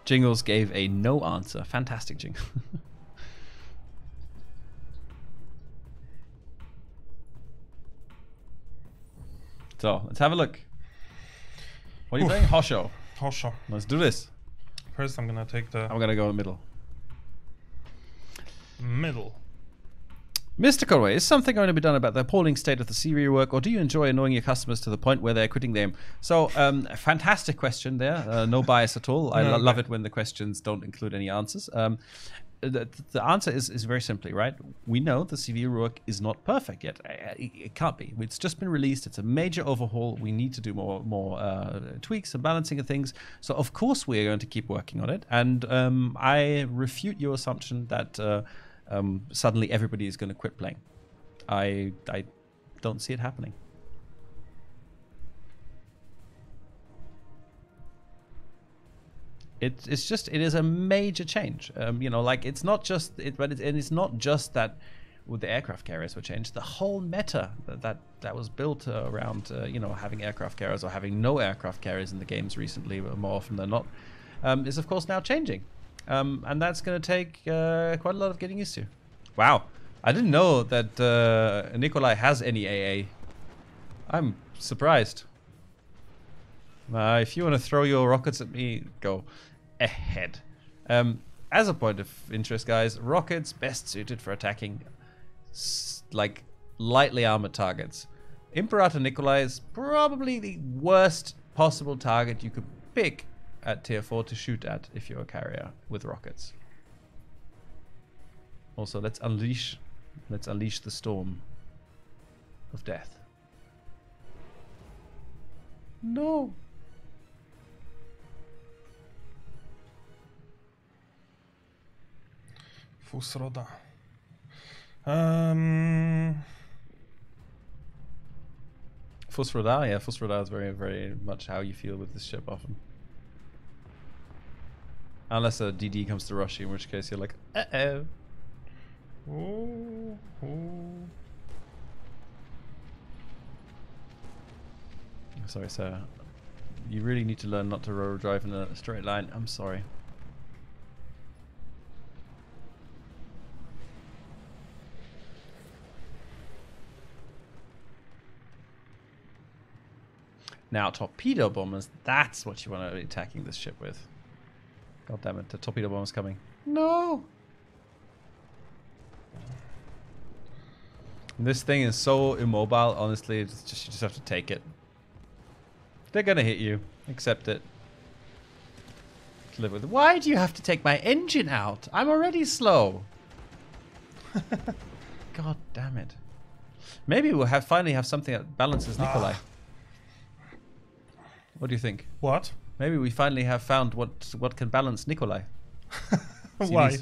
Jingles gave a no answer. Fantastic, Jingle. So, let's have a look. What are you playing? Hosho. Hosho. Let's do this. First, I'm gonna take the... I'm gonna go in the middle. Middle. Mr. Conway, is something going to be done about the appalling state of the sea rework, or do you enjoy annoying your customers to the point where they're quitting them? So, fantastic question there. No bias at all. I love it when the questions don't include any answers. The answer is very simply, right? We know the CV rework is not perfect yet. It can't be. It's just been released. It's a major overhaul. We need to do more tweaks and balancing of things. So, of course, we are going to keep working on it. And I refute your assumption that suddenly everybody is going to quit playing. I don't see it happening. It is a major change. You know, like it's not just it's not just that with the aircraft carriers were changed. The whole meta that was built around you know, having aircraft carriers or having no aircraft carriers in the games recently, more often than not, is of course now changing, and that's going to take quite a lot of getting used to. Wow, I didn't know that Nikolai has any AA. I'm surprised. If you want to throw your rockets at me, go ahead. As a point of interest, guys, rockets best suited for attacking like lightly armored targets. Imperator Nikolai is probably the worst possible target you could pick at tier 4 to shoot at if you're a carrier with rockets. Also, let's unleash the storm of death. No. Fusroda. Fusroda, yeah, Fusroda is very, very much how you feel with this ship often. Unless a DD comes to rush you, in which case you're like, uh-oh. Oh, oh. Sorry, sir. You really need to learn not to drive in a straight line. I'm sorry. Now, torpedo bombers, that's what you want to be attacking this ship with. God damn it, the torpedo bomber's coming. No! This thing is so immobile, honestly, it's just, you just have to take it. They're gonna hit you. Accept it. Live with it. Why do you have to take my engine out? I'm already slow. God damn it. Maybe we'll finally have something that balances Nikolai. What do you think? What? Maybe we finally have found what can balance Nikolai. Why?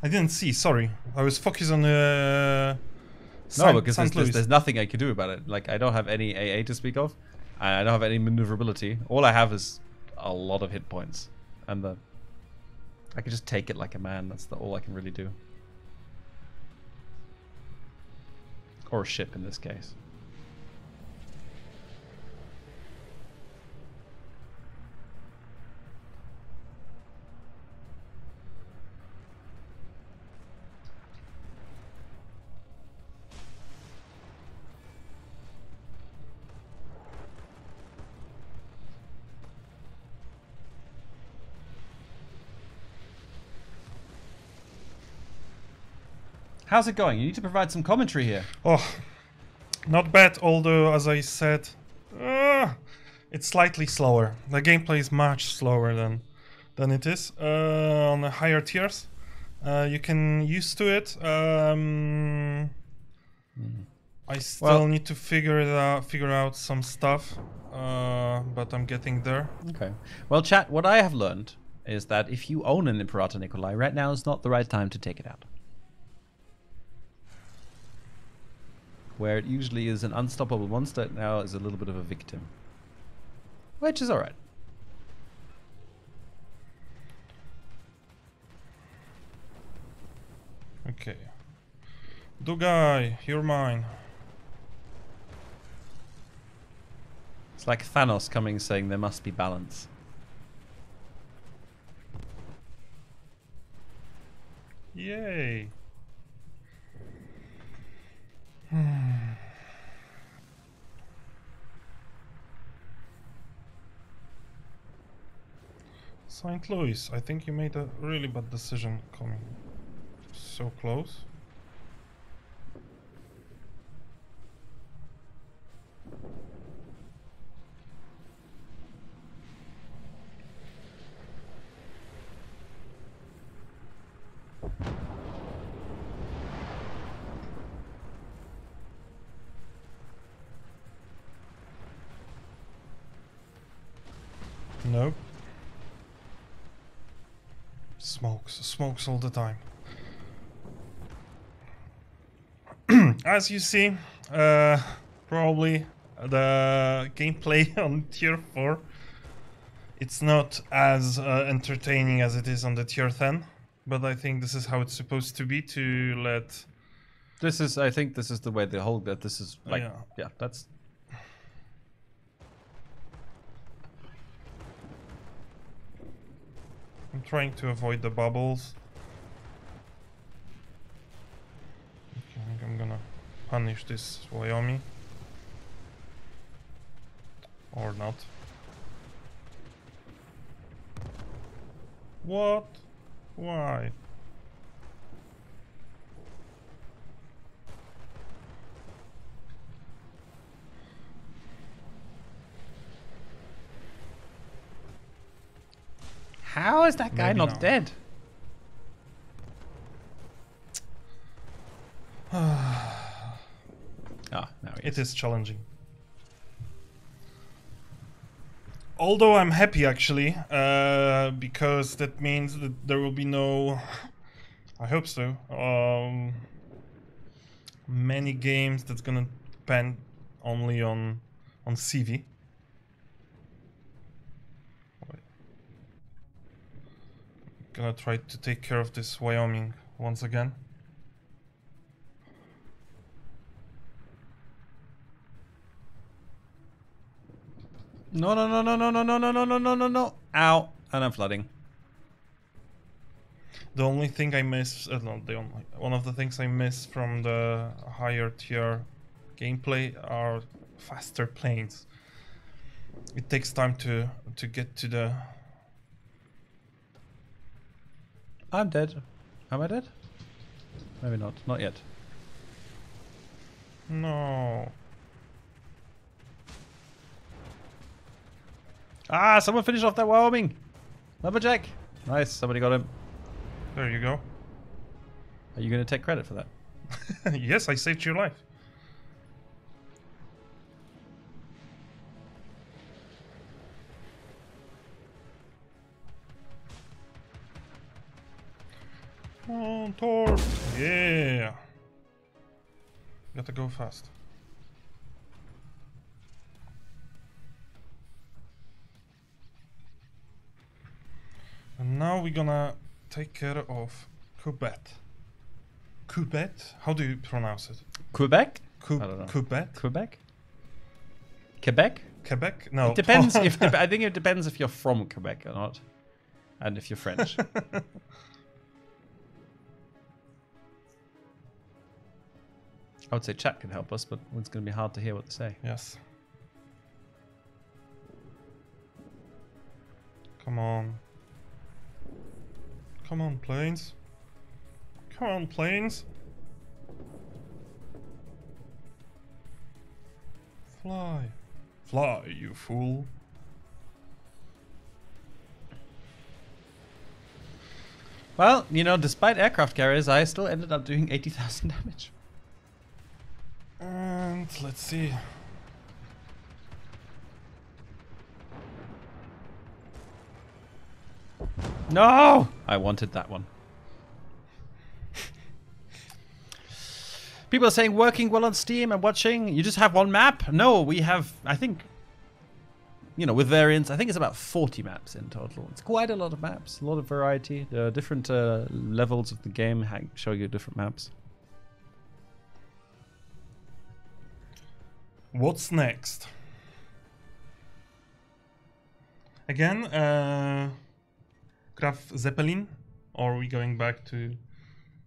I didn't see, sorry. I was focused on no, because there's nothing I can do about it. Like, I don't have any AA to speak of. I don't have any maneuverability. All I have is a lot of hit points. And I can just take it like a man. That's all I can really do. Or a ship in this case. How's it going? You need to provide some commentary here. Oh, not bad, although, as I said, it's slightly slower. The gameplay is much slower than it is on the higher tiers. You can used to it. I still need to figure out some stuff, but I'm getting there. Okay. Well, chat, what I have learned is that if you own an Imperator Nikolai, right now is not the right time to take it out. Where it usually is an unstoppable monster, now is a little bit of a victim. Which is alright. Okay. Dugai, you're mine. It's like Thanos coming saying there must be balance. Yay. St. Louis, I think you made a really bad decision coming so close. Nope. Smokes all the time. As you see, probably the gameplay on tier 4, it's not as entertaining as it is on the tier 10, but I think this is how it's supposed to be, to let... This is, I think this is the way the whole, that this is like, yeah, that's... I'm trying to avoid the bubbles. Okay, I'm gonna punish this Wyoming. Or not. What? Why? How is that guy Maybe not not. dead? Ah, now he It is challenging. Although I'm happy actually, because that means that there will be no, I hope so, many games that's gonna depend only on CV. Gonna try to take care of this Wyoming once again. No, no, no, no, no, no, no, no, no, no, no, no, no. Ow. And I'm flooding. The only thing I miss, not the only, one of the things I miss from the higher tier gameplay are faster planes. It takes time to get to the... I'm dead. Am I dead? Maybe not. Not yet. No. Ah, someone finished off that Wyoming. Lumberjack. Nice. Somebody got him. There you go. Are you going to take credit for that? Yes, I saved your life. On torp. Yeah. Gotta go fast. And now we're gonna take care of Quebec. Quebec? How do you pronounce it? Quebec? I don't know. Quebec? Quebec? Quebec? Quebec? No. It depends if I think it depends if you're from Quebec or not, and if you're French. I would say chat can help us, but it's going to be hard to hear what they say. Yes. Come on. Come on, planes. Come on, planes. Fly. Fly, you fool. Well, you know, despite aircraft carriers, I still ended up doing 80,000 damage. And let's see. No! I wanted that one. People are saying working well on Steam and watching. You just have one map? No, we have, I think, you know, with variants, I think it's about 40 maps in total. It's quite a lot of maps, a lot of variety. There are different levels of the game show you different maps. What's next? Again, Graf Zeppelin? Or are we going back to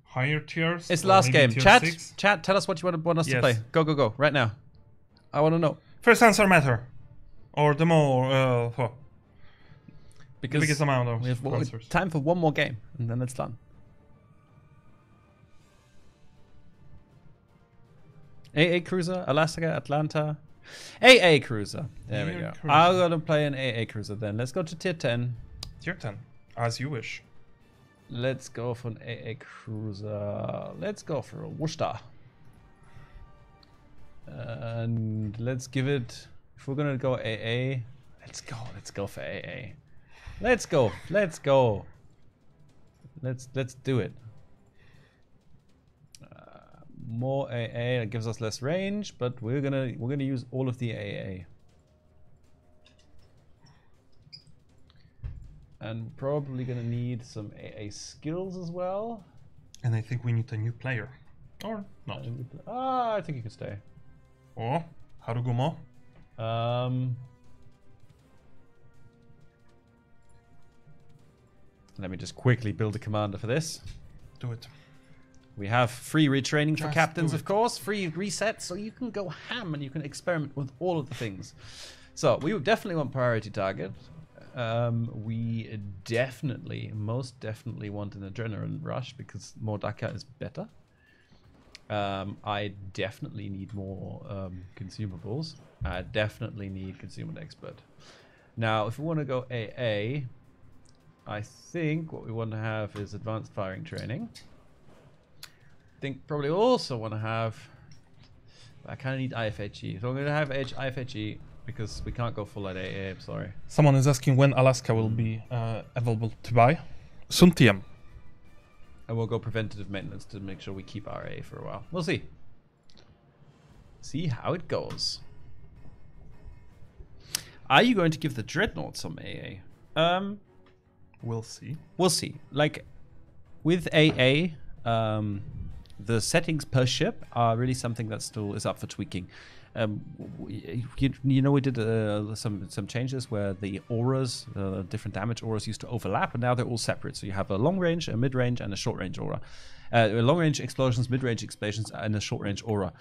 higher tiers? It's or last maybe game. tier Chat, 6? chat, tell us what you want us to Yes. play. Go, go, go, right now. I want to know. First answer matter. Or the more, the Because biggest amount of we have answers. time for one more game, and then it's done. AA Cruiser, Alaska, Atlanta. AA Cruiser. There we AA go. Cruiser. I'm going to play an AA Cruiser then. Let's go to tier 10. Tier 10, as you wish. Let's go for an AA Cruiser. Let's go for a Worcester. And let's give it... If we're going to go AA... Let's go for AA. Let's go. Let's do it. more AA. It gives us less range, but we're gonna use all of the AA. And probably gonna need some AA skills as well. And I think we need a new player. Or not. I think you can stay. Or Harugumo. Let me just quickly build a commander for this. Do it. We have free retraining for Just captains, do of course, free resets, so you can go ham and you can experiment with all of the things. So we definitely want priority target. We definitely, most definitely want an adrenaline rush because more Dakar is better. I definitely need more consumables. I definitely need consumer expert. Now, if we want to go AA, I think what we want to have is advanced firing training. I think probably also want to have. I kind of need IFHE, so I'm going to have IFHE because we can't go full at AA. I'm sorry. Someone is asking when Alaska will be available to buy. Soon TM. And we'll go preventative maintenance to make sure we keep our AA for a while. We'll see. See how it goes. Are you going to give the Dreadnought some AA? We'll see. We'll see. Like, with AA, the settings per ship are really something that still is up for tweaking. You know, we did some changes where the auras, different damage auras used to overlap, and now they're all separate. So you have a long range, a mid range, and a short range aura. Long range explosions, mid range explosions, and a short range aura.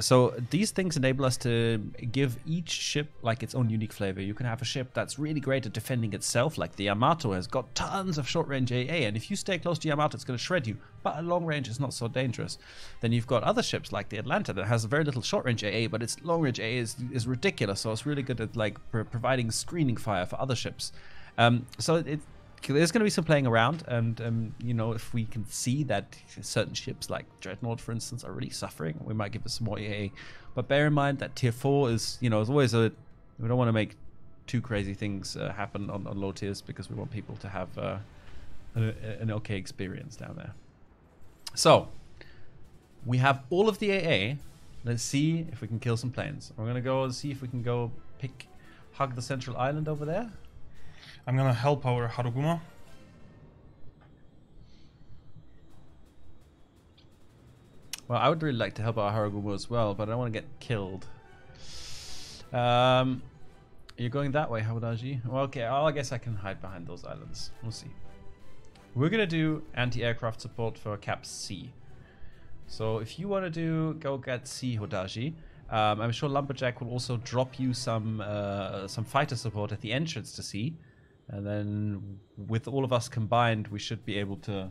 So these things enable us to give each ship like its own unique flavor. You can have a ship that's really great at defending itself, like the Yamato has got tons of short range AA, and if you stay close to Yamato, it's going to shred you, but at long range, it's not so dangerous. Then you've got other ships like the Atlanta that has very little short range AA, but its long range AA is ridiculous, so it's really good at like providing screening fire for other ships. So there's going to be some playing around, and you know, if we can see that certain ships like Dreadnought, for instance, are really suffering, we might give us some more AA. But bear in mind that tier 4 is, you know, is always we don't want to make too crazy things happen on low tiers because we want people to have an okay experience down there. So we have all of the AA. Let's see if we can kill some planes. We're going to go see if we can go hug the central island over there. I'm gonna help our Haruguma. Well, I would really like to help our Haruguma as well, but I don't want to get killed. You're going that way, Hawadaji? Well, okay, I guess I can hide behind those islands. We'll see. We're gonna do anti-aircraft support for Cap C. So if you want to go get C, Hodaji, I'm sure Lumberjack will also drop you some fighter support at the entrance to C. And then with all of us combined, we should be able to,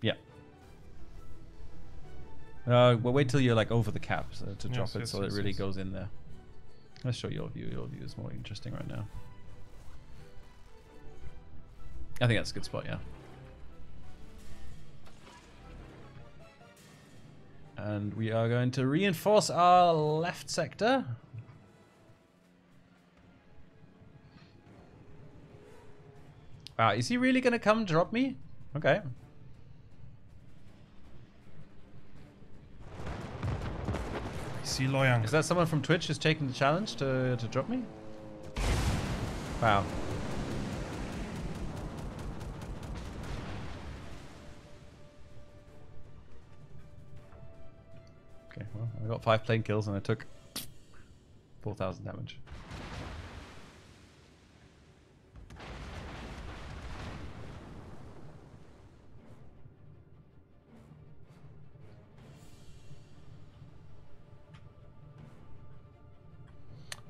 yeah. Well, wait till you're like over the cap to drop it, so it really goes in there. Let's show your view. Your view is more interesting right now. I think that's a good spot, yeah. And we are going to reinforce our left sector. Wow, is he really gonna come drop me? Okay. See Loyang. Is that someone from Twitch who's taking the challenge to drop me? Wow. Okay, well, I got 5 plane kills and I took 4,000 damage.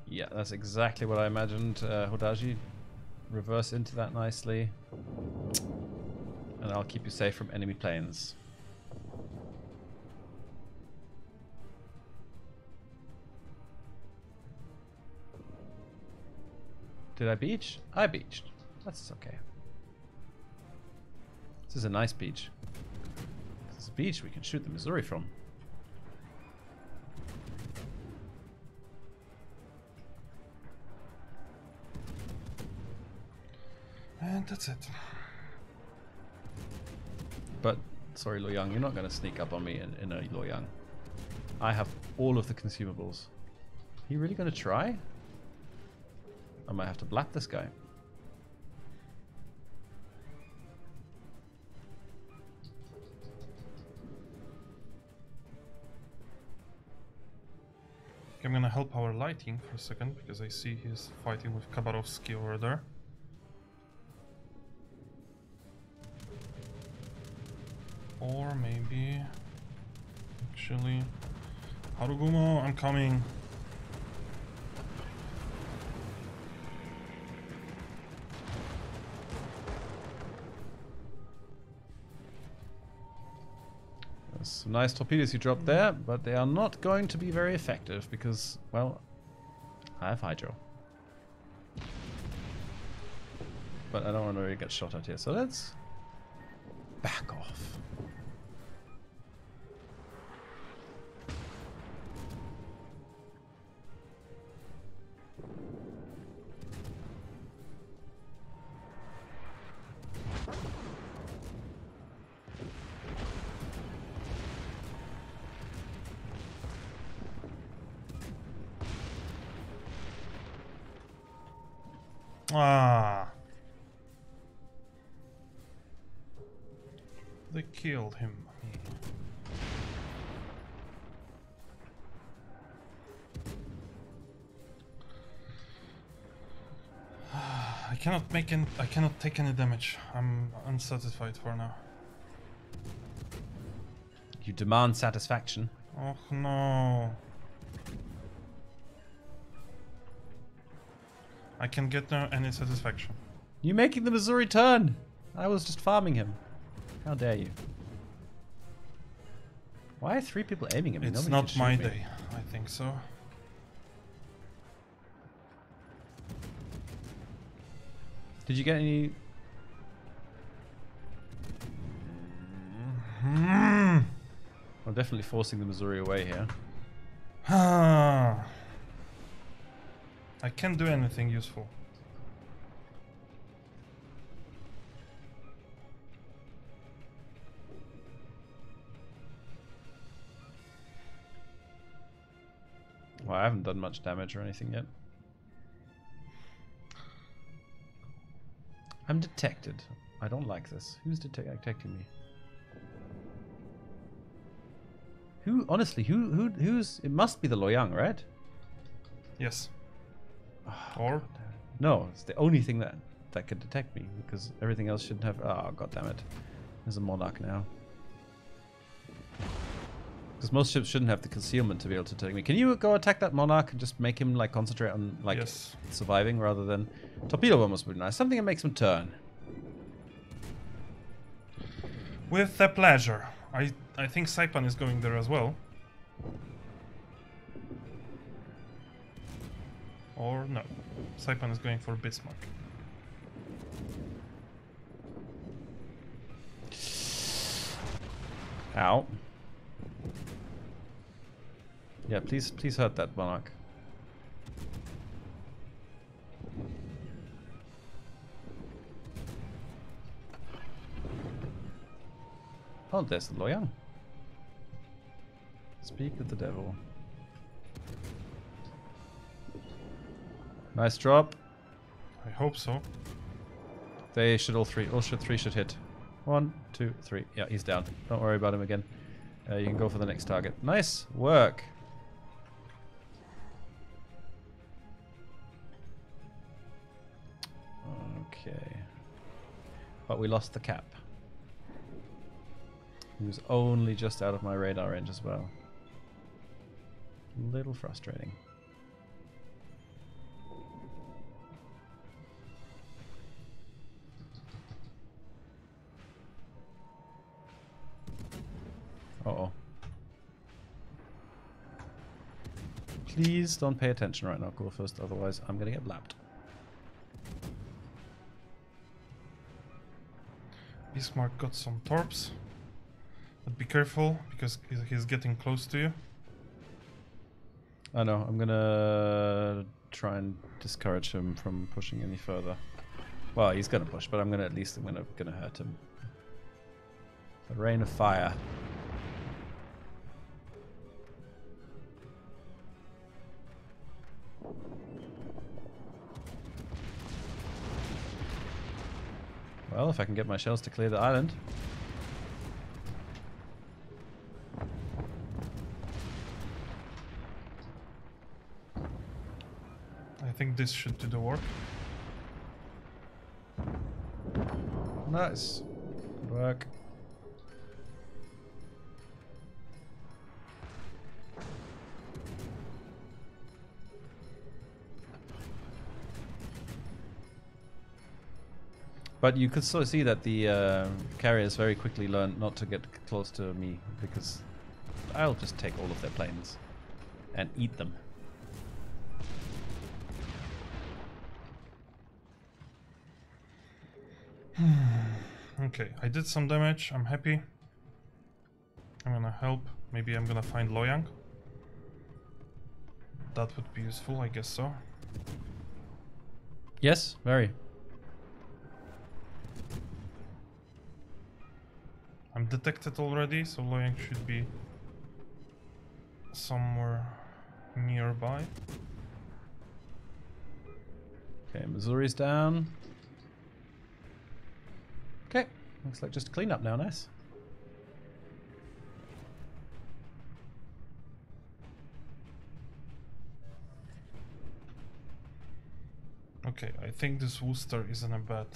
Yeah, that's exactly what I imagined. Hodaji, reverse into that nicely. And I'll keep you safe from enemy planes. Did I beach? I beached. That's okay. This is a nice beach. This is a beach we can shoot the Missouri from. And that's it. But Sorry, Luoyang, you're not going to sneak up on me in a Luoyang. I have all of the consumables. Are you really going to try? I might have to blap this guy. I'm gonna help our lighting for a second because I see he's fighting with Kabarovsky over there. Or maybe actually Harugumo, I'm coming. Some nice torpedoes you dropped there, but they are not going to be very effective because, well, I have hydro. But I don't want to really get shot at here, so let's back off. Ah. They killed him. I cannot make any, I cannot take any damage. I'm unsatisfied for now. You demand satisfaction. Oh no. I can get no any satisfaction. You making the Missouri turn? I was just farming him. How dare you? Why are 3 people aiming at me? It's Nobody not can my shoot me. day. I think so. Did you get any? I'm definitely forcing the Missouri away here. I can't do anything useful. Well, I haven't done much damage or anything yet. I'm detected. I don't like this. Who's detecting me? Who? Honestly, who's? It must be the Luoyang, right? Yes. Oh, Or no, it's the only thing that could detect me because everything else shouldn't have. Oh, god damn it! There's a monarch now. Because most ships shouldn't have the concealment to be able to detect me. Can you go attack that monarch and just make him like concentrate on like yes. surviving rather than torpedo bombers would be nice. Something that makes him turn. With the pleasure. I think Saipan is going there as well. Or no. Saipan is going for Bismarck. Ow. Yeah, please hurt that monarch. Oh, there's the Luoyang. Speak of the devil. Nice drop. I hope so. They should all three should hit. 1, 2, 3. Yeah, he's down. Don't worry about him again. You can go for the next target. Nice work. Okay. But we lost the cap. He was only just out of my radar range as well. A little frustrating. Uh-oh. Please don't pay attention right now, go first, otherwise I'm gonna get blapped. Bismarck got some torps. But be careful, because he's getting close to you. I know, I'm gonna try and discourage him from pushing any further. Well, he's gonna push, but I'm gonna hurt him. The rain of fire. Well, if I can get my shells to clear the island. I think this should do the work. Nice. Good work. But you could sort of see that the carriers very quickly learned not to get close to me, because I'll just take all of their planes and eat them. Okay, I did some damage. I'm happy. I'm gonna help. Maybe I'm gonna find Loyang. That would be useful, I guess so. Yes, very. I'm detected already, so Loyang should be somewhere nearby. Okay, Missouri's down. Okay, looks like just clean up now, nice. Okay, I think this Worcester is in a bad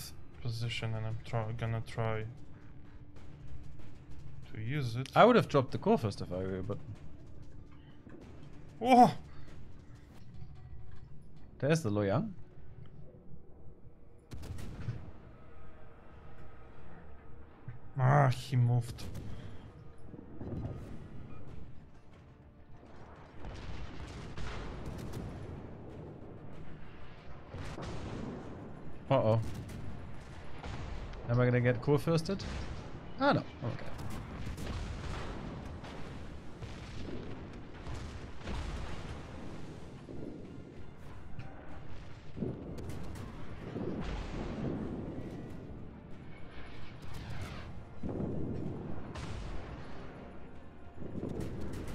position, and I'm gonna try to use it. I would have dropped the core first if I were, but Oh! there's the Loyang. Ah, he moved. Uh-oh. Am I gonna get core firsted? Ah, no. Okay.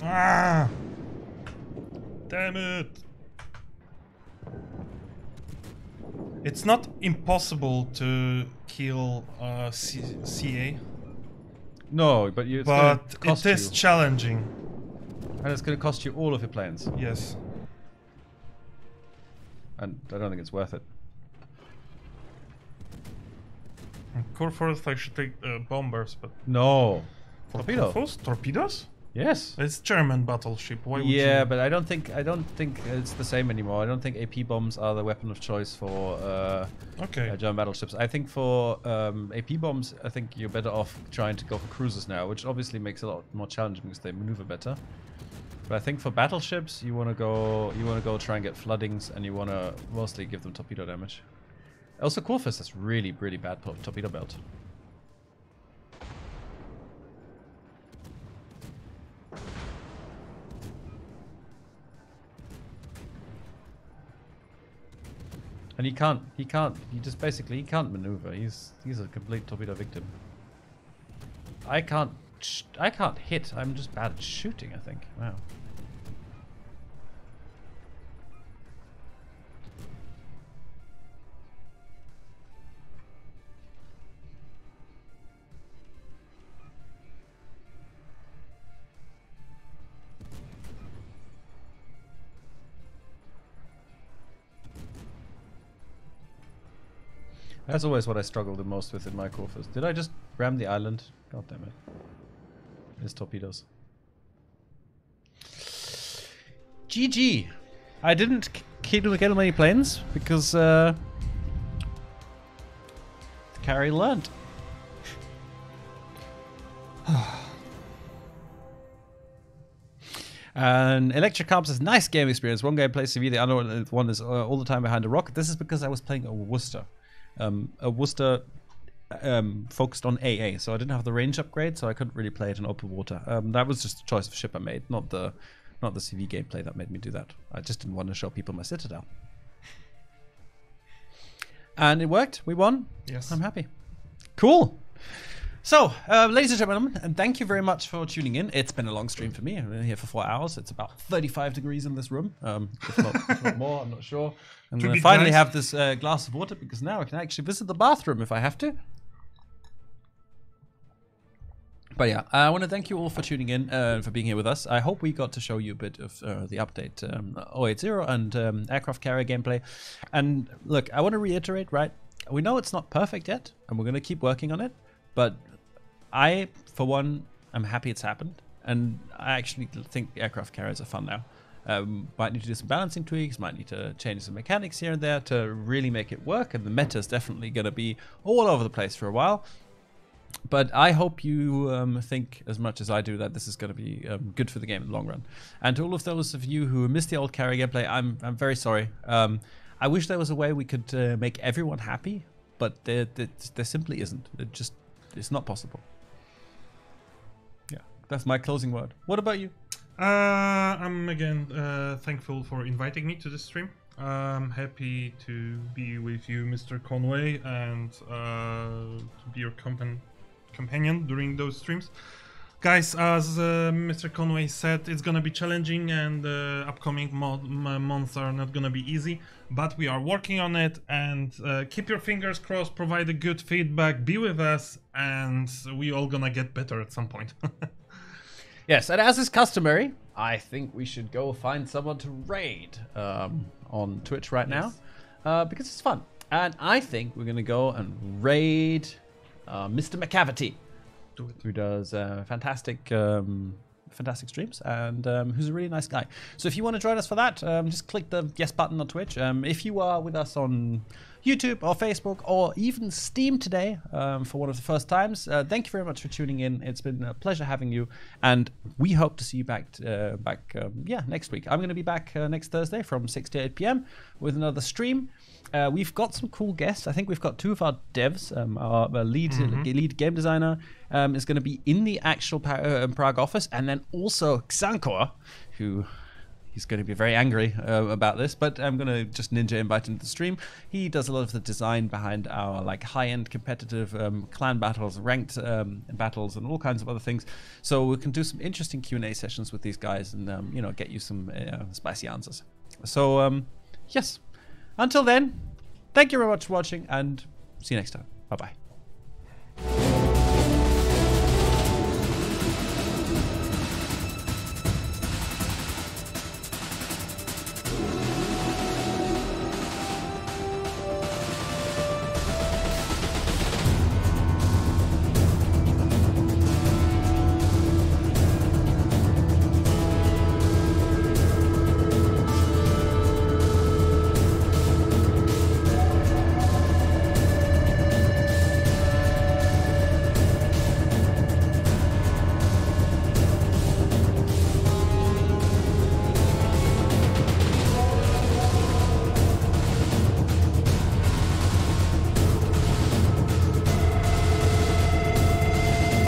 Ah! Damn it! It's not impossible to kill CA, No, but you. but Cost it is you. challenging. And it's gonna cost you all of your planes. Yes. And I don't think it's worth it. Core first, I should take bombers, but No. Torpedo. First, torpedoes? Yes. It's German battleship. Why would Yeah, you? but I don't think it's the same anymore. I don't think AP bombs are the weapon of choice for Okay. German battleships. I think for AP bombs, I think you're better off trying to go for cruisers now, which obviously makes it a lot more challenging because they maneuver better. But I think for battleships, you want to go try and get floodings, and you want to mostly give them torpedo damage. Also, Corfus has really bad torpedo belt. And he can't, he can't maneuver. He's a complete torpedo victim. I can't hit. I'm just bad at shooting, I think. Wow. That's always what I struggle the most with in my Corfus. Did I just ram the island? God damn it. It's torpedoes. GG. I didn't get many planes because the carry learned. And Electric Carp says, nice game experience. One game plays CV, the other one is all the time behind a rock. This is because I was playing a Worcester. A Worcester focused on AA, so I didn't have the range upgrade, so I couldn't really play it in open water. That was just a choice of ship I made, not the CV gameplay that made me do that. I just didn't want to show people my Citadel. And it worked. We won. Yes. I'm happy. Cool. So, ladies and gentlemen, and thank you very much for tuning in. It's been a long stream for me. I've been here for 4 hours. It's about 35 degrees in this room. If not more, I'm not sure. I'm going to finally have this glass of water because now I can actually visit the bathroom if I have to. But yeah, I want to thank you all for tuning in, for being here with us. I hope we got to show you a bit of the update 080 and aircraft carrier gameplay. And look, I want to reiterate, right? We know it's not perfect yet, and we're going to keep working on it. But I, for one, am happy it's happened. And I actually think aircraft carriers are fun now. Might need to do some balancing tweaks, might need to change some mechanics here and there to really make it work. And the meta is definitely going to be all over the place for a while. But I hope you think as much as I do that this is going to be good for the game in the long run. And to all of those of you who missed the old carrier gameplay, I'm very sorry. I wish there was a way we could make everyone happy, but there simply isn't. It's not possible. Yeah, that's my closing word. What about you? I'm again thankful for inviting me to this stream. I'm happy to be with you, Mr. Conway, and to be your companion during those streams. Guys, as Mr. Conway said, it's gonna be challenging and upcoming months are not gonna be easy, but we are working on it, and keep your fingers crossed, provide a good feedback, be with us, and we all gonna get better at some point. Yes, and as is customary, I think we should go find someone to raid on Twitch right now, because it's fun. And I think we're gonna go and raid Mr. McCavity, who does fantastic streams and who's a really nice guy. So if you want to join us for that, just click the yes button on Twitch. If you are with us on YouTube or Facebook or even Steam today for one of the first times, thank you very much for tuning in. It's been a pleasure having you, and we hope to see you back next week. I'm going to be back next Thursday from 6 to 8 p.m. with another stream. We've got some cool guests. I think we've got two of our devs. Our lead game designer is going to be in the actual Prague office, and then also Xankor, who he's going to be very angry about this, but I'm going to just ninja invite him to the stream. He does a lot of the design behind our like high-end competitive clan battles, ranked battles, and all kinds of other things. So we can do some interesting Q&A sessions with these guys, and get you some spicy answers. So yes. Until then, thank you very much for watching, and see you next time. Bye-bye.